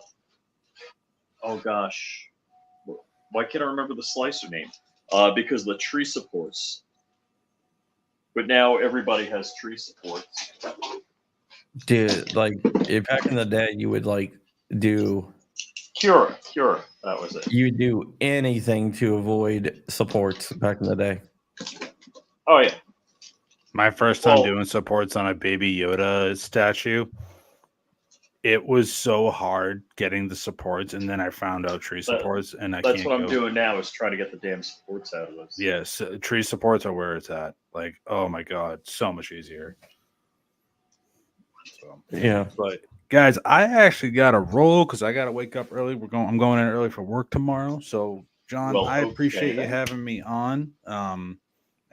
gosh, why can't I remember the slicer name? Because of the tree supports. But now everybody has tree supports. Dude, like back in the day, you would do Cura, that was it. you would do anything to avoid supports back in the day. Oh yeah. My first time Well- doing supports on a Baby Yoda statue, it was so hard getting the supports, and then I found out tree supports, and I That's can't what I'm go. doing now is trying to get the damn supports out of this. Yes, tree supports are where it's at. Like, oh my god, so much easier. So, Yeah. but guys, I actually got to roll because I got to wake up early. I'm going in early for work tomorrow. So, John, Well, I okay appreciate you then. having me on.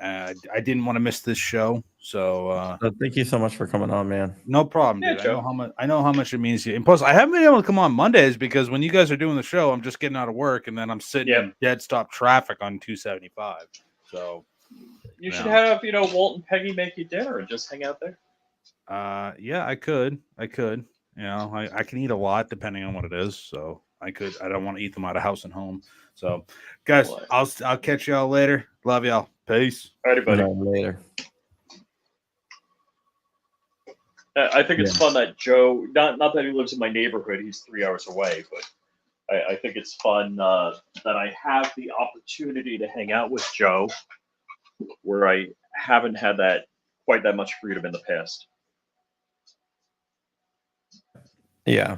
I didn't want to miss this show, so Thank you so much for coming on, man. no problem, Yeah, dude. Joe. I know how much it means to you. And plus, I haven't been able to come on Mondays because when you guys are doing the show, I'm just getting out of work and then I'm sitting Yep. in dead stop traffic on 275. So, You should Yeah. have, Walt and Peggy make you dinner and just hang out there. yeah, I could. You know, I can eat a lot depending on what it is. So I don't want to eat them out of house and home. So, guys, What? I'll catch y'all later. Love y'all. Peace. Alrighty, buddy. Later. I think it's fun that Joe, not that he lives in my neighborhood, he's 3 hours away, but I think it's fun that I have the opportunity to hang out with Joe, where I haven't had that quite that much freedom in the past. Yeah.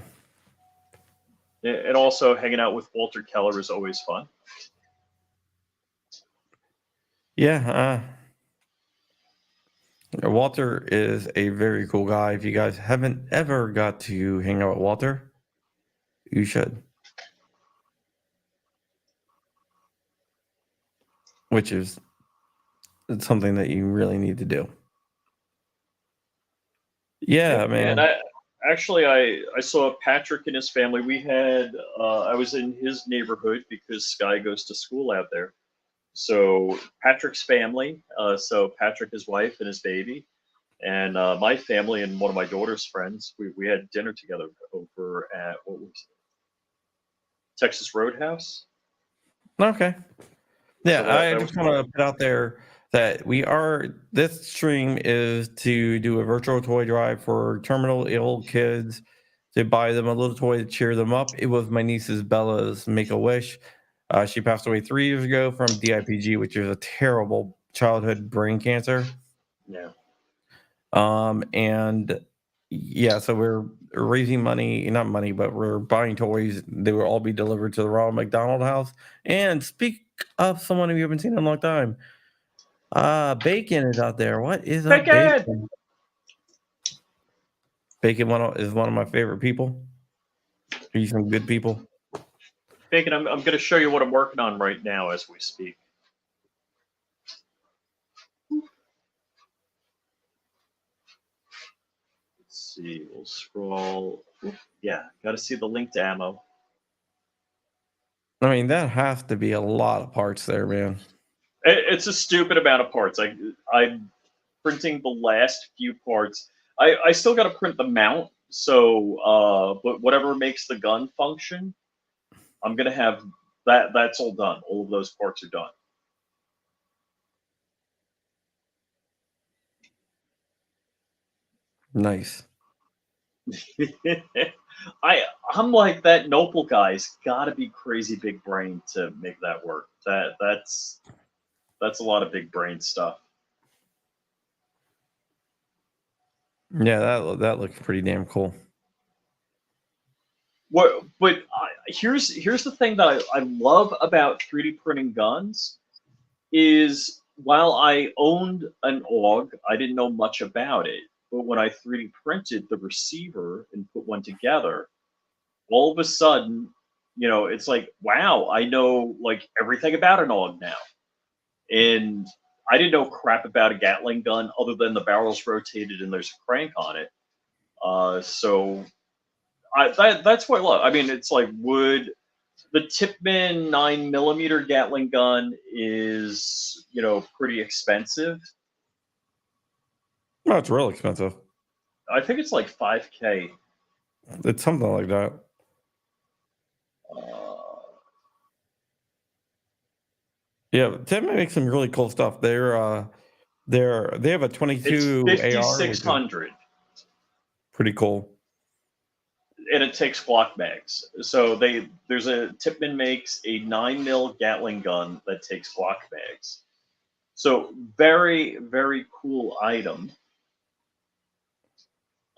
And also hanging out with Walter Keller is always fun. Yeah. Walter is a very cool guy. If you guys haven't ever got to hang out with Walter, you should. Which is something that you really need to do. Yeah, man. And I saw Patrick and his family. We had I was in his neighborhood because Sky goes to school out there. So Patrick's family, so Patrick, his wife, and his baby, and my family and one of my daughter's friends. We had dinner together over at what was it? Texas Roadhouse. Okay. Yeah, So I that just was want to put out there that this stream is to do a virtual toy drive for terminal ill kids, to buy them a little toy to cheer them up. It was my niece's Bella's Make-A-Wish. She passed away 3 years ago from DIPG, which is a terrible childhood brain cancer. Yeah. And yeah, so we're raising money, not money, but we're buying toys. They will all be delivered to the Ronald McDonald House. And speak of someone who you haven't seen in a long time. Bacon is out there. What is up, Bacon? Bacon is one of my favorite people. He's some good people. Bacon, I'm going to show you what I'm working on right now as we speak. Let's see, we'll scroll. Yeah, got to see the linked ammo. I mean, that has to be a lot of parts there, man. It's a stupid amount of parts. I'm printing the last few parts. I still got to print the mount. So, but whatever makes the gun function, I'm gonna have that. That's all done. All of those parts are done. Nice. I'm like that Noble guy's got to be crazy big brain to make that work. That's a lot of big brain stuff. Yeah, that looks pretty damn cool. But here's the thing that I love about 3D printing guns is while I owned an AUG, I didn't know much about it. But when I 3D printed the receiver and put one together, all of a sudden, it's like, wow, I know like everything about an AUG now. And I didn't know crap about a Gatling gun other than the barrel's rotated and there's a crank on it. So that's what I love. I mean, it's like, would the Tippmann 9mm Gatling gun is, pretty expensive. Oh, it's real expensive. I think it's like $5,000. It's something like that. Yeah, Tippmann makes some really cool stuff. They have a 22 It's AR. 5600. Pretty cool. And it takes Glock mags. So Tippmann makes a 9mm Gatling gun that takes Glock mags. So very, very cool item.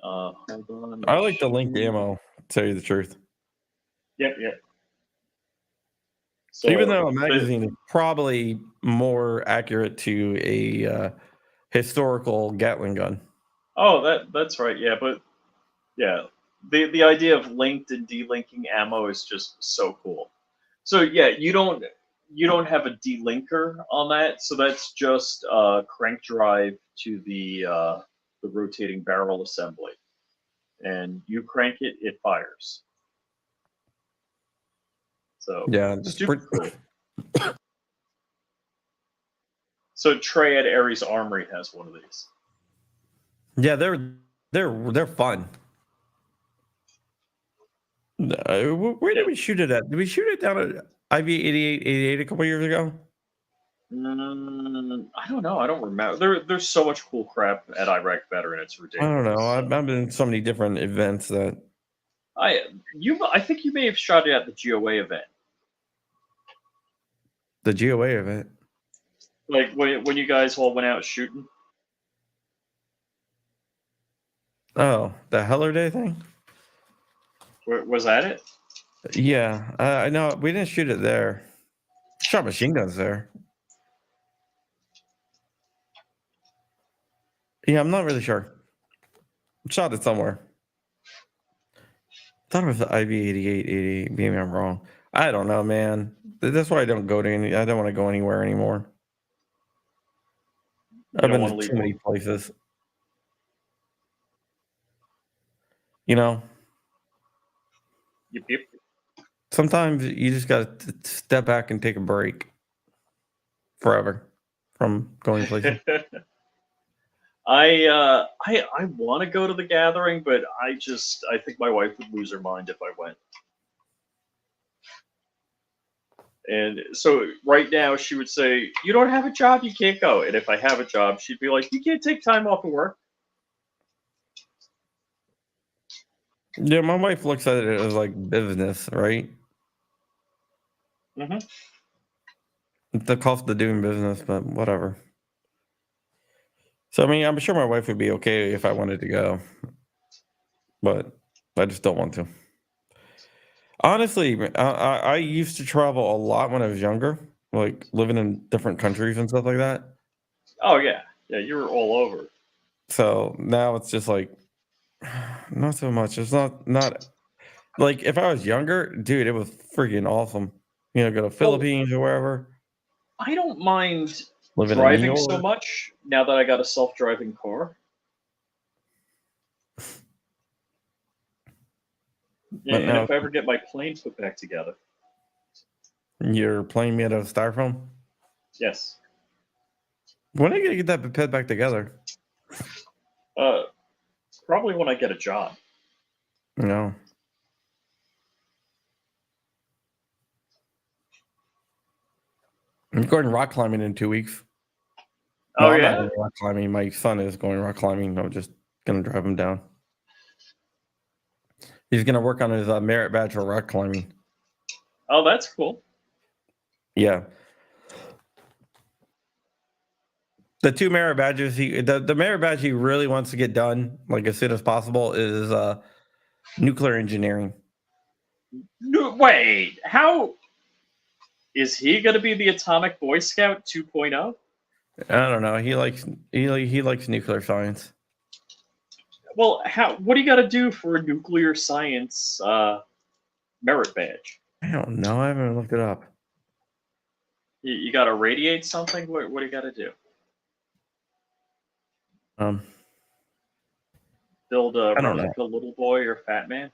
Hold on. I like the linked ammo, to tell you the truth. Yep. So even though a magazine is probably more accurate to a historical Gatling gun. Oh, that's right. Yeah, but yeah, the idea of linked and delinking ammo is just so cool. So yeah, you don't have a delinker on that, so that's just a crank drive to the rotating barrel assembly, and you crank it, it fires. So Yeah, super cool. So Trey at Ares Armory has one of these. Yeah, they're fun. Where did we shoot it at? Did we shoot it down at IV 8888 a couple years ago? I don't know. I don't remember. There's so much cool crap at Iraq Veteran. It's I ridiculous. don't know. I've been in so many different events that I think you may have shot it at the GOA event. the GOA event. Like when you guys all went out shooting. Oh, the Heller Day thing? Was that it? Yeah. I know. We didn't shoot it there. Shot machine guns there. Yeah, I'm not really sure. Shot it somewhere. Thought it was the IV8888. Maybe I'm wrong. I don't know, man. That's why I don't go to any. I don't want to go anywhere anymore. You I've don't been wanna to leave too many places. You know, Yep. sometimes you just got to step back and take a break forever from going places. I want to go to the gathering, but I think my wife would lose her mind if I went. And so right now she would say, "You don't have a job, you can't go." And if I have a job, she'd be like, "You can't take time off of work." Yeah, my wife looks at it as like business, right? Mhm. The cost of doing business, but whatever. So, I mean, I'm sure my wife would be okay if I wanted to go, but I just don't want to. Honestly, I used to travel a lot when I was younger, like living in different countries and stuff like that. Oh yeah, yeah, you were all over. So now it's just like not so much. It's not like if I was younger, dude, it was freaking awesome. You know, go to Philippines or wherever, I don't mind living in New driving so York. much now that I got a self-driving car. But And now if I ever get my plane put back together, you're playing me out of styrofoam. yes. When are you gonna get that pet back together? Probably when I get a job. No. I'm going rock climbing in 2 weeks. Oh I'm not yeah. going rock climbing. My son is going rock climbing. I'm just gonna drive him down. He's gonna work on his merit badge for rock climbing. Oh, that's cool. Yeah. The two merit badges the merit badge he really wants to get done like as soon as possible is nuclear engineering. No, wait, how is he going to be the Atomic Boy Scout 2.0? I don't know. He likes nuclear science. Well, what do you got to do for a nuclear science merit badge? I don't know. I haven't looked it up. You got to radiate something? What do you got to do? Build a I don't know. replica Little Boy or Fat Man?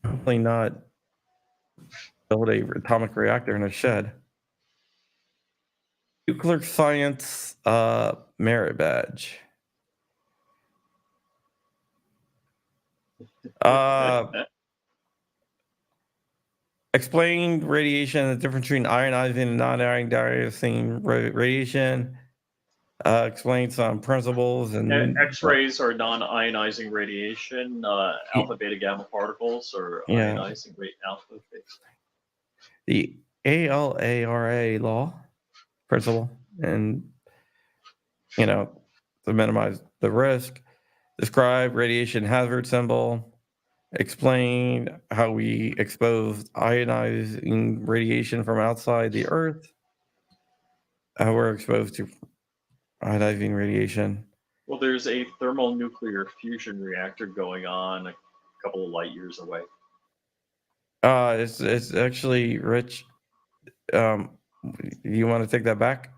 Probably not build a atomic reactor in a shed. Nuclear science merit badge. Explain radiation, the difference between ionizing and non-ionizing radiation. Explain some principles and X-rays are non-ionizing radiation. Alpha, beta, gamma particles are Yeah. ionizing alpha, beta. the ALARA law principle, and to minimize the risk. Describe radiation hazard symbol. Explain how we expose ionizing radiation from outside the Earth. How we're exposed to ionizing radiation. Well, there's a thermonuclear fusion reactor going on a couple of light years away. It's actually Rich. You want to take that back?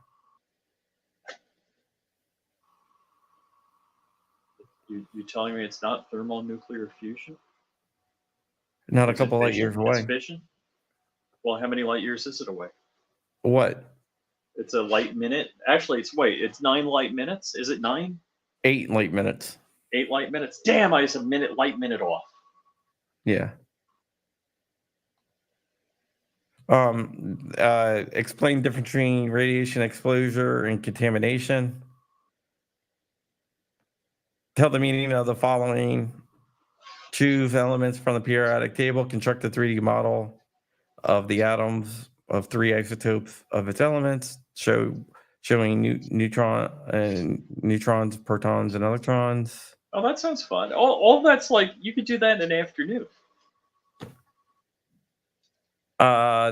You telling me it's not thermonuclear fusion? Not a Is it couple light fission? years It's away. fission? Well, how many light years is it away? What? It's a light minute. Actually, it's 9 light minutes. Is it 9? 8 light minutes. 8 light minutes. Damn, I was a light minute off. Yeah. Explain difference between radiation exposure and contamination. Tell the meaning of the following. Choose elements from the periodic table. Construct a 3D model of the atoms of 3 isotopes of its elements. Showing neutrons, protons, and electrons. Oh, that sounds fun. All that's like you could do that in an afternoon.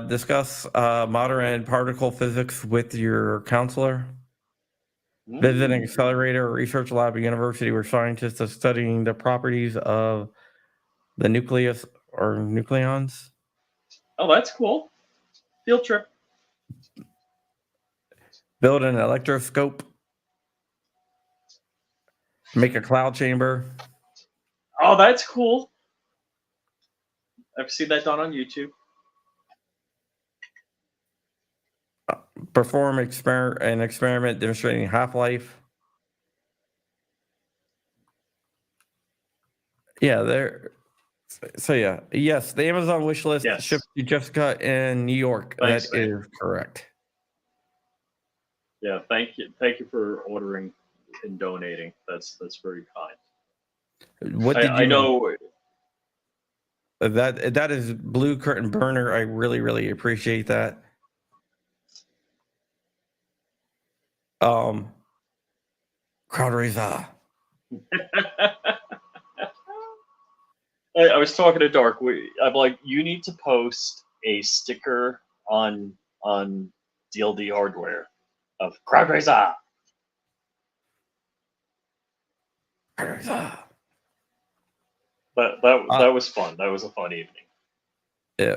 Discuss modern particle physics with your counselor. Visit an accelerator or research lab at university where scientists are studying the properties of the nucleus or nucleons. Oh, that's cool. Field trip. Build an electroscope. Make a cloud chamber. Oh, that's cool. I've seen that done on YouTube. Perform an experiment demonstrating half-life. Yeah, there. So yeah, yes, the Amazon wish list Yes. shipped to Jessica in New York. Thanks, That is correct. Yeah, thank you for ordering and donating. That's very kind. What did you I know. that is Blue Curtain Burner. I really appreciate that. Crowd raiser. I was talking to Dark. I'm like, you need to post a sticker on DLD hardware of Crowd Raiser. That was fun. That was a fun evening.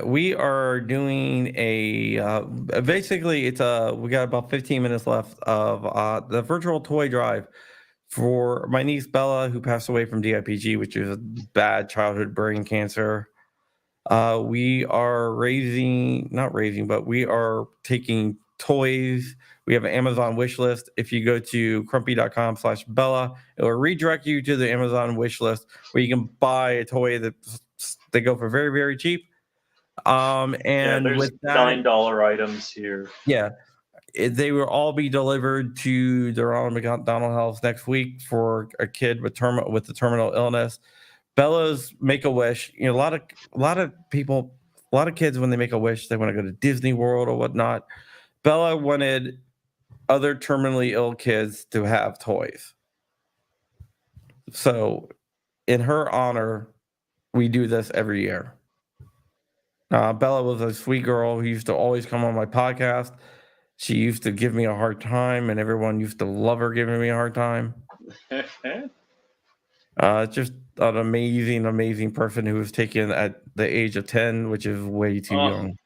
We are doing a basically it's we got about 15 minutes left of the virtual toy drive for my niece Bella, who passed away from DIPG, which is a bad childhood brain cancer. We are but we are taking toys. We have an Amazon wish list. If you go to crumpy.com/Bella, it will redirect you to the Amazon wish list where you can buy a toy that they go for very cheap. And there's with that, $9 items here. yeah, they will all be delivered to the Ronald McDonald House next week for a kid with the terminal illness. Bella's Make-A-Wish. You know, a lot of people, a lot of kids when they make a wish, they want to go to Disney World or whatnot. Bella wanted other terminally ill kids to have toys. So, in her honor, we do this every year. Bella was a sweet girl who used to always come on my podcast. She used to give me a hard time, and everyone used to love her giving me a hard time. Just an amazing person who was taken at the age of 10, which is way too young.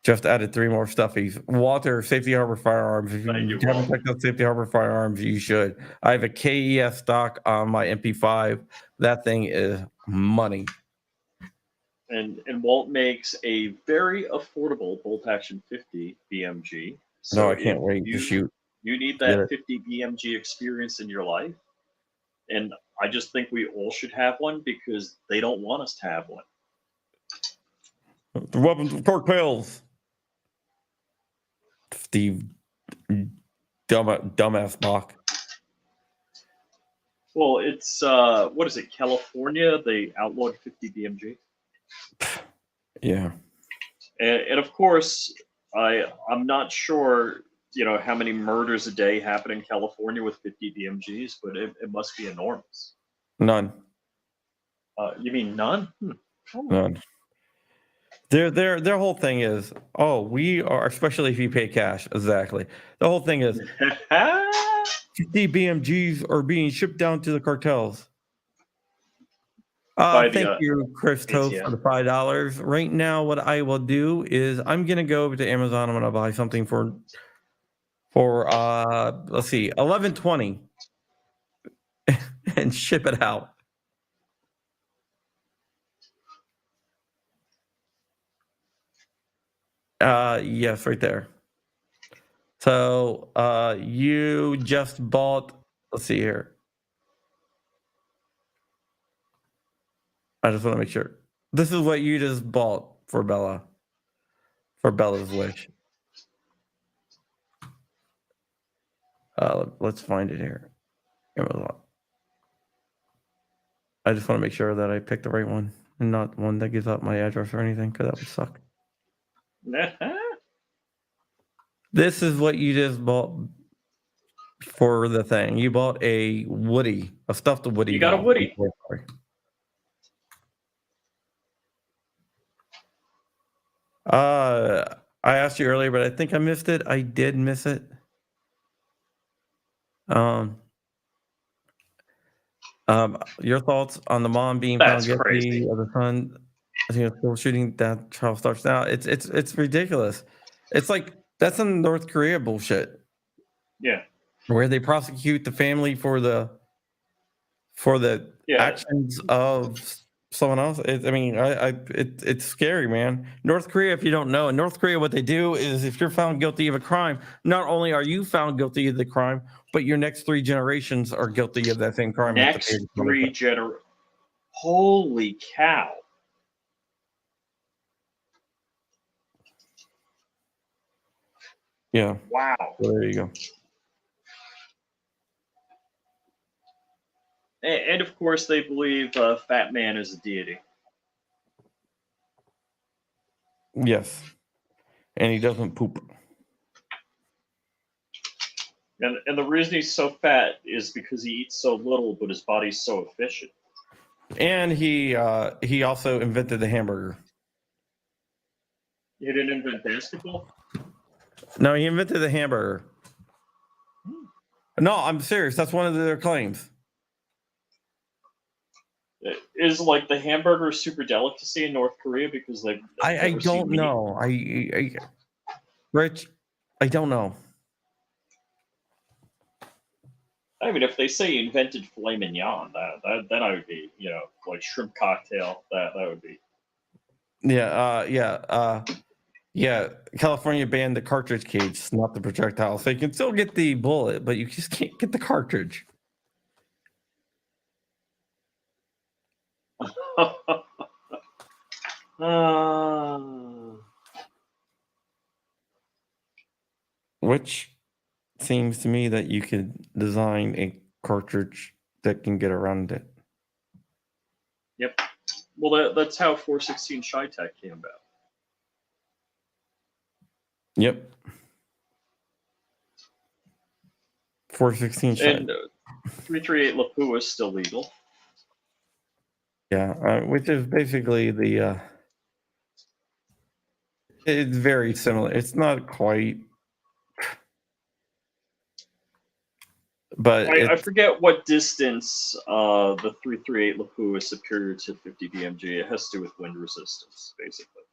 Just added 3 more stuffies. Walter, Safety Harbor Firearms. If you haven't checked out Safety Harbor Firearms, you should. I have a KES stock on my MP5. That thing is money. And Walt makes a very affordable bolt action 50 BMG. So No, I can't wait to shoot. You need that 50 BMG experience in your life. And I just think we all should have one because they don't want us to have one. The weapons of cartels. Steve, dumbass Bach. Well, it's what is it? California? They outlawed 50 BMG. Yeah. And of course, I'm not sure, how many murders a day happen in California with 50 BMGs, but it must be enormous. None. You mean none? None. Their whole thing is, we are, especially if you pay cash. Exactly. The whole thing is 50 BMGs are being shipped down to the cartels. Thank you, Christo, for the $5. Right now, what I will do is I'm gonna go over to Amazon. I'm gonna buy something for let's see, $11.20 and ship it out. Yes, right there. So you just bought, let's see here. I just want to make sure. This is what you just bought for Bella. for Bella's wish. Let's find it here. Amazon. I just want to make sure that I picked the right one and not one that gives out my address or anything, because that would suck. This is what you just bought for the thing. You bought a Woody, a stuffed Woody. You got a doll. Woody. I asked you earlier, but I think I missed it. I did miss it. Your thoughts on the mom being found That's guilty crazy. of the son, school shooting that child starts now. It's ridiculous. It's like that's some North Korea bullshit Yeah. where they prosecute the family for the Yeah. actions of someone else. It's scary, man. North Korea, if you don't know, in North Korea, what they do is if you're found guilty of a crime, not only are you found guilty of the crime, but your next 3 generations are guilty of that same crime. Next 3 Holy cow. Yeah. Wow. So there you go. And of course, they believe Fat Man is a deity. Yes. And he doesn't poop. And the reason he's so fat is because he eats so little, but his body's so efficient. And he also invented the hamburger. He didn't invent basketball? No, he invented the hamburger. No, I'm serious. That's one of their claims. Is like the hamburger a super delicacy in North Korea because they've I never seen don't meat? know. Rich, I don't know. I mean, if they say he invented filet mignon, then I would be, like shrimp cocktail. That would be. Yeah. California banned the cartridge cage, not the projectile. So you can still get the bullet, but you just can't get the cartridge. Which seems to me that you could design a cartridge that can get around it. Yep. Well, that's how 416 Chi-Tech came about. Yep. 416 And 338 Lapua is still legal. Yeah, which is basically the. It's very similar. It's not quite, but I forget what distance the 338 Lapua is superior to 50 DMG. It has to do with wind resistance, basically.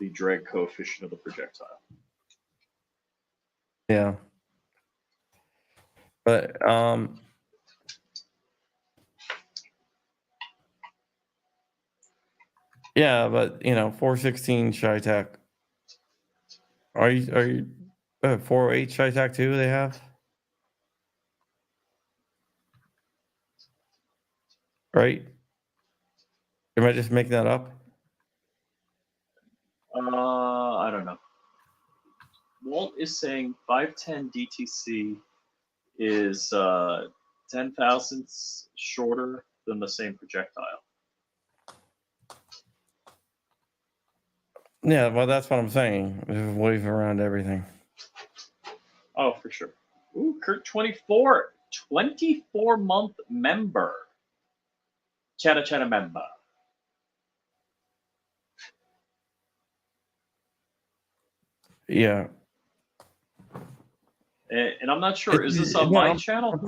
The drag coefficient of the projectile. yeah. But yeah, but 416 Chi-Tech. Are you 408 Chi-Tech too? They have, right? Am I just making that up? I don't know. Walt is saying 510 DTC is 10 thousandths shorter than the same projectile. Yeah, well, that's what I'm saying. There's waves around everything. Oh, for sure. Ooh, Kurt 24-month member. Chana member. Yeah. And I'm not sure. Is this on my channel? I'm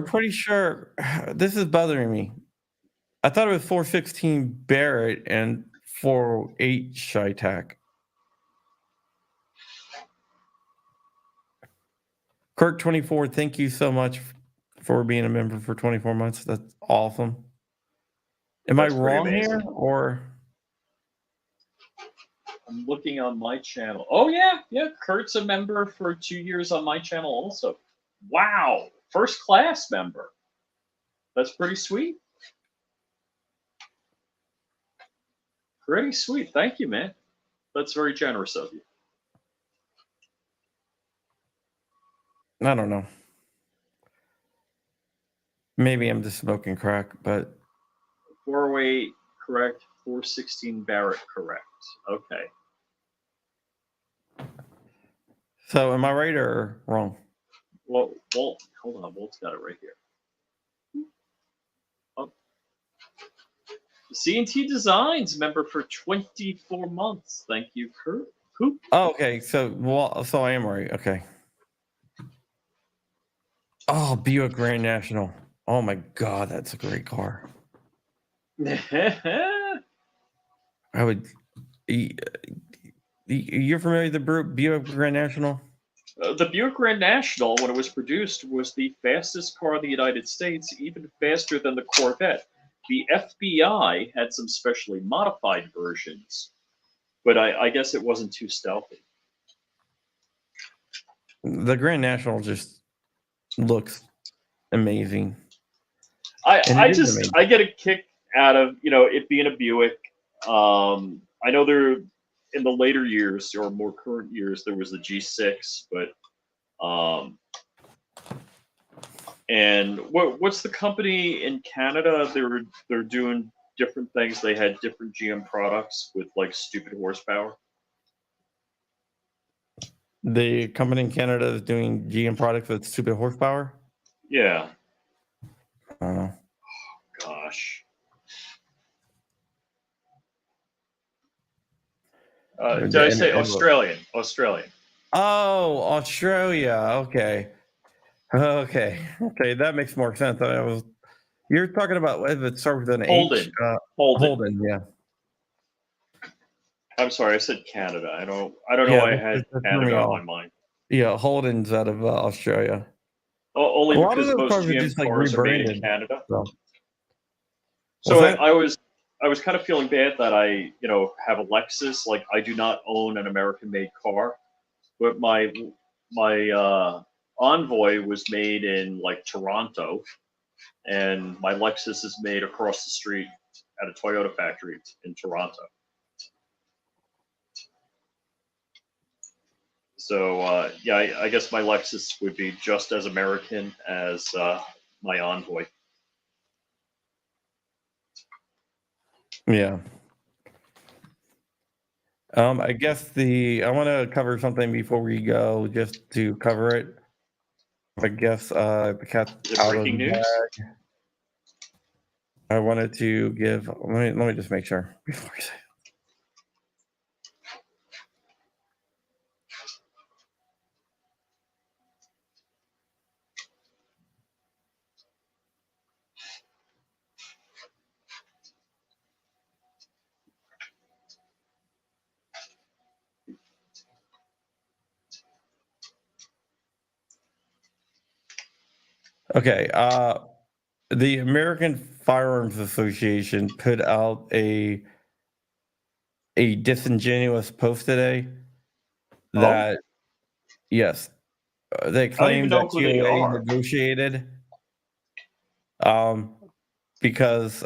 pretty sure this is bothering me. I thought it was 416 Barrett and 408 Chi-Tech. Kurt 24, thank you so much for being a member for 24 months. That's awesome. Am I wrong here, or? I'm looking on my channel. Oh yeah. Kurt's a member for 2 years on my channel also. Wow, first class member. That's pretty sweet. Pretty sweet. Thank you, man. That's very generous of you. I don't know. Maybe I'm just smoking crack, but 408 correct. 416 Barrett correct. Okay. so am I right or wrong? Well, Walt, hold on. Walt's got it right here. Oh. C&T Designs member for 24 months. Thank you, Kurt. Coop. Oh, okay. So I am right. Okay. Oh, Buick Grand National. Oh my God, that's a great car. I would. You're familiar with the Buick Grand National? The Buick Grand National, when it was produced, was the fastest car in the United States, even faster than the Corvette. The FBI had some specially modified versions, but I guess it wasn't too stealthy. The Grand National just looks amazing. I amazing. get a kick out of it being a Buick. I know there in the later years or more current years there was the G6, but and what's the company in Canada? They're doing different things. They had different GM products with like stupid horsepower. The company in Canada is doing GM products with stupid horsepower. Yeah. I don't know. Gosh. And- Did I say and- Australian? Australian. Oh, Australia. Okay. Okay. That makes more sense. You're talking about if it starts with an Holden. H. Holden. Holden. Yeah. I'm sorry, I said Canada. I don't know Yeah, why I that- had that threw me Canada on off. my mind. Yeah. Holden's out of Australia. Only A lot of because those most cars are GM just, like, cars are made in rebranded. Canada. So. So What's that? I was kind of feeling bad that I have a Lexus. Like I do not own an American-made car, but my Envoy was made in like Toronto, and my Lexus is made across the street at a Toyota factory in Toronto. So I guess my Lexus would be just as American as my Envoy. Yeah. I guess I want to cover something before we go, just to cover it. I guess the cat's Is it out of breaking the news? bag. I wanted to give. Let me just make sure before I say it. Okay. The American Firearms Association put out a disingenuous post today that yes, they I don't claim even know that who they GOA are. negotiated because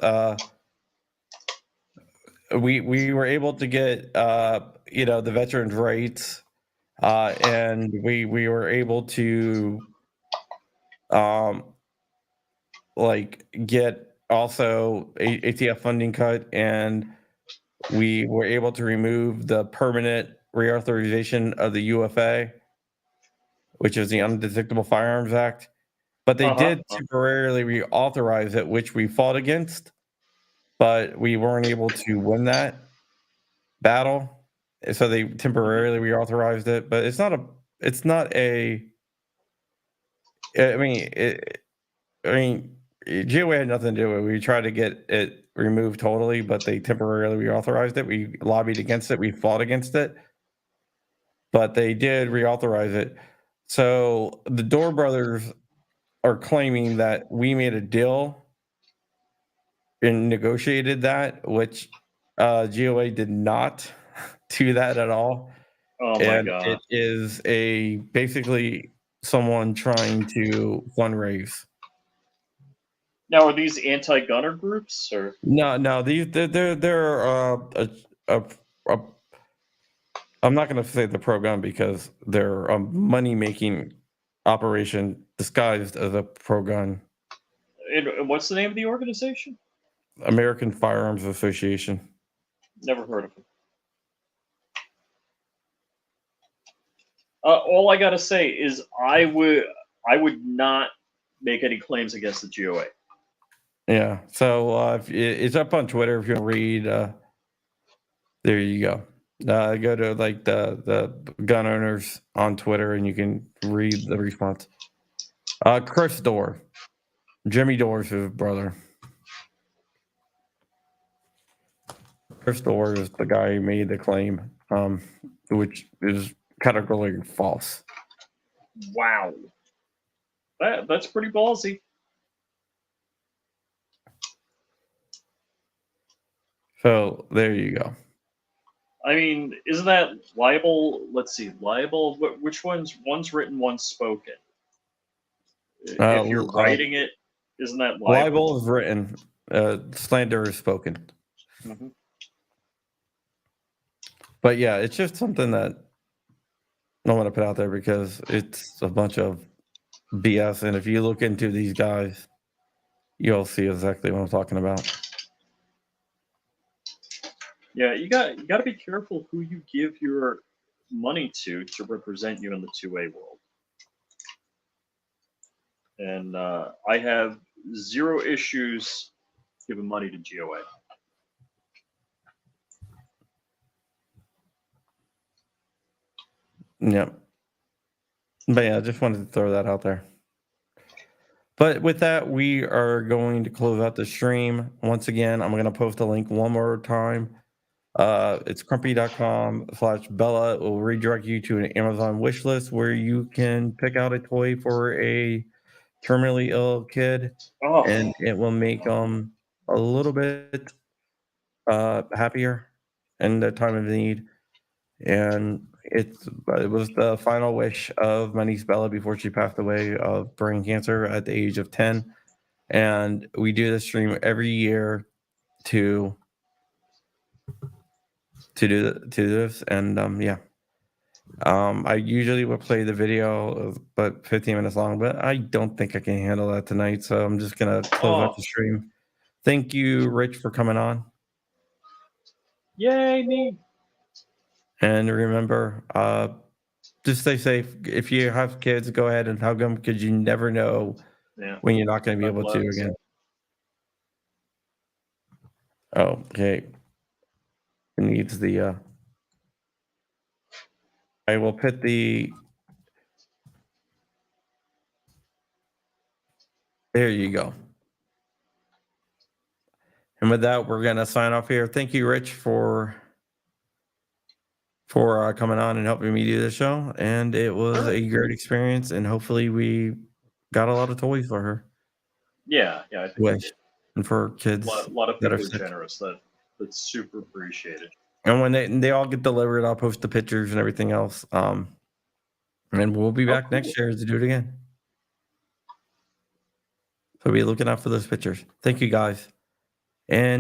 we were able to get the veterans' rights, and we were able to get also ATF funding cut, and we were able to remove the permanent reauthorization of the UFA, which is the Undetectable Firearms Act. But they did temporarily reauthorize it, which we fought against, but we weren't able to win that battle. So they temporarily reauthorized it, but it's not a. I mean, GOA had nothing to do with it. We tried to get it removed totally, but they temporarily reauthorized it. We lobbied against it. We fought against it, but they did reauthorize it. So the Door Brothers are claiming that we made a deal and negotiated that, which GOA did not do that at all. Oh my And God. it is basically someone trying to fundraise. Now, are these anti-gunner groups or? No, they're a I'm not going to say the pro gun because they're a money making operation disguised as a pro gun. And what's the name of the organization? American Firearms Association. Never heard of it. All I gotta say is I would not make any claims against the GOA. Yeah. So it's up on Twitter if you want to read. There you go. Go to like the gun owners on Twitter and you can read the response. Chris Dorr, Jimmy Dorr's brother. Chris Dorr is the guy who made the claim, which is categorically false. Wow, that's pretty ballsy. So there you go. I mean, isn't that libel? Let's see, libel. Which one's written, one's spoken? If you're writing it, isn't that libel? Libel is written. Slander is spoken. Mhm. But yeah, it's just something that I want to put out there because it's a bunch of BS. And if you look into these guys, you'll see exactly what I'm talking about. Yeah, you got to be careful who you give your money to represent you in the 2A world. And I have zero issues giving money to GOA. Yeah. But yeah, I just wanted to throw that out there. But with that, we are going to close out the stream. Once again, I'm going to post a link one more time. It's crumpy.com/Bella. It will redirect you to an Amazon wish list where you can pick out a toy for a terminally ill kid, Oh, and it will make them a little bit happier in the time of need. And it was the final wish of my niece Bella before she passed away of brain cancer at the age of 10. And we do this stream every year to do this. And I usually will play the video, but 15 minutes long, but I don't think I can handle that tonight. So I'm just going to close out the stream. Thank you, Rich, for coming on. yay me! And remember, just stay safe. If you have kids, go ahead and hug them because you never know Yeah. when you're not going to be able to again. Oh, okay. It needs the. I will put the. There you go. And with that, we're going to sign off here. Thank you, Rich, for coming on and helping me do the show. And it was a great experience. And hopefully we got a lot of toys for her. Yeah, I think we Wish. did. And for kids. A lot of that people are are sick. generous. That's super appreciated. And when they all get delivered, I'll post the pictures and everything else. And we'll be back next year to do it again. So be looking out for those pictures. Thank you, guys. And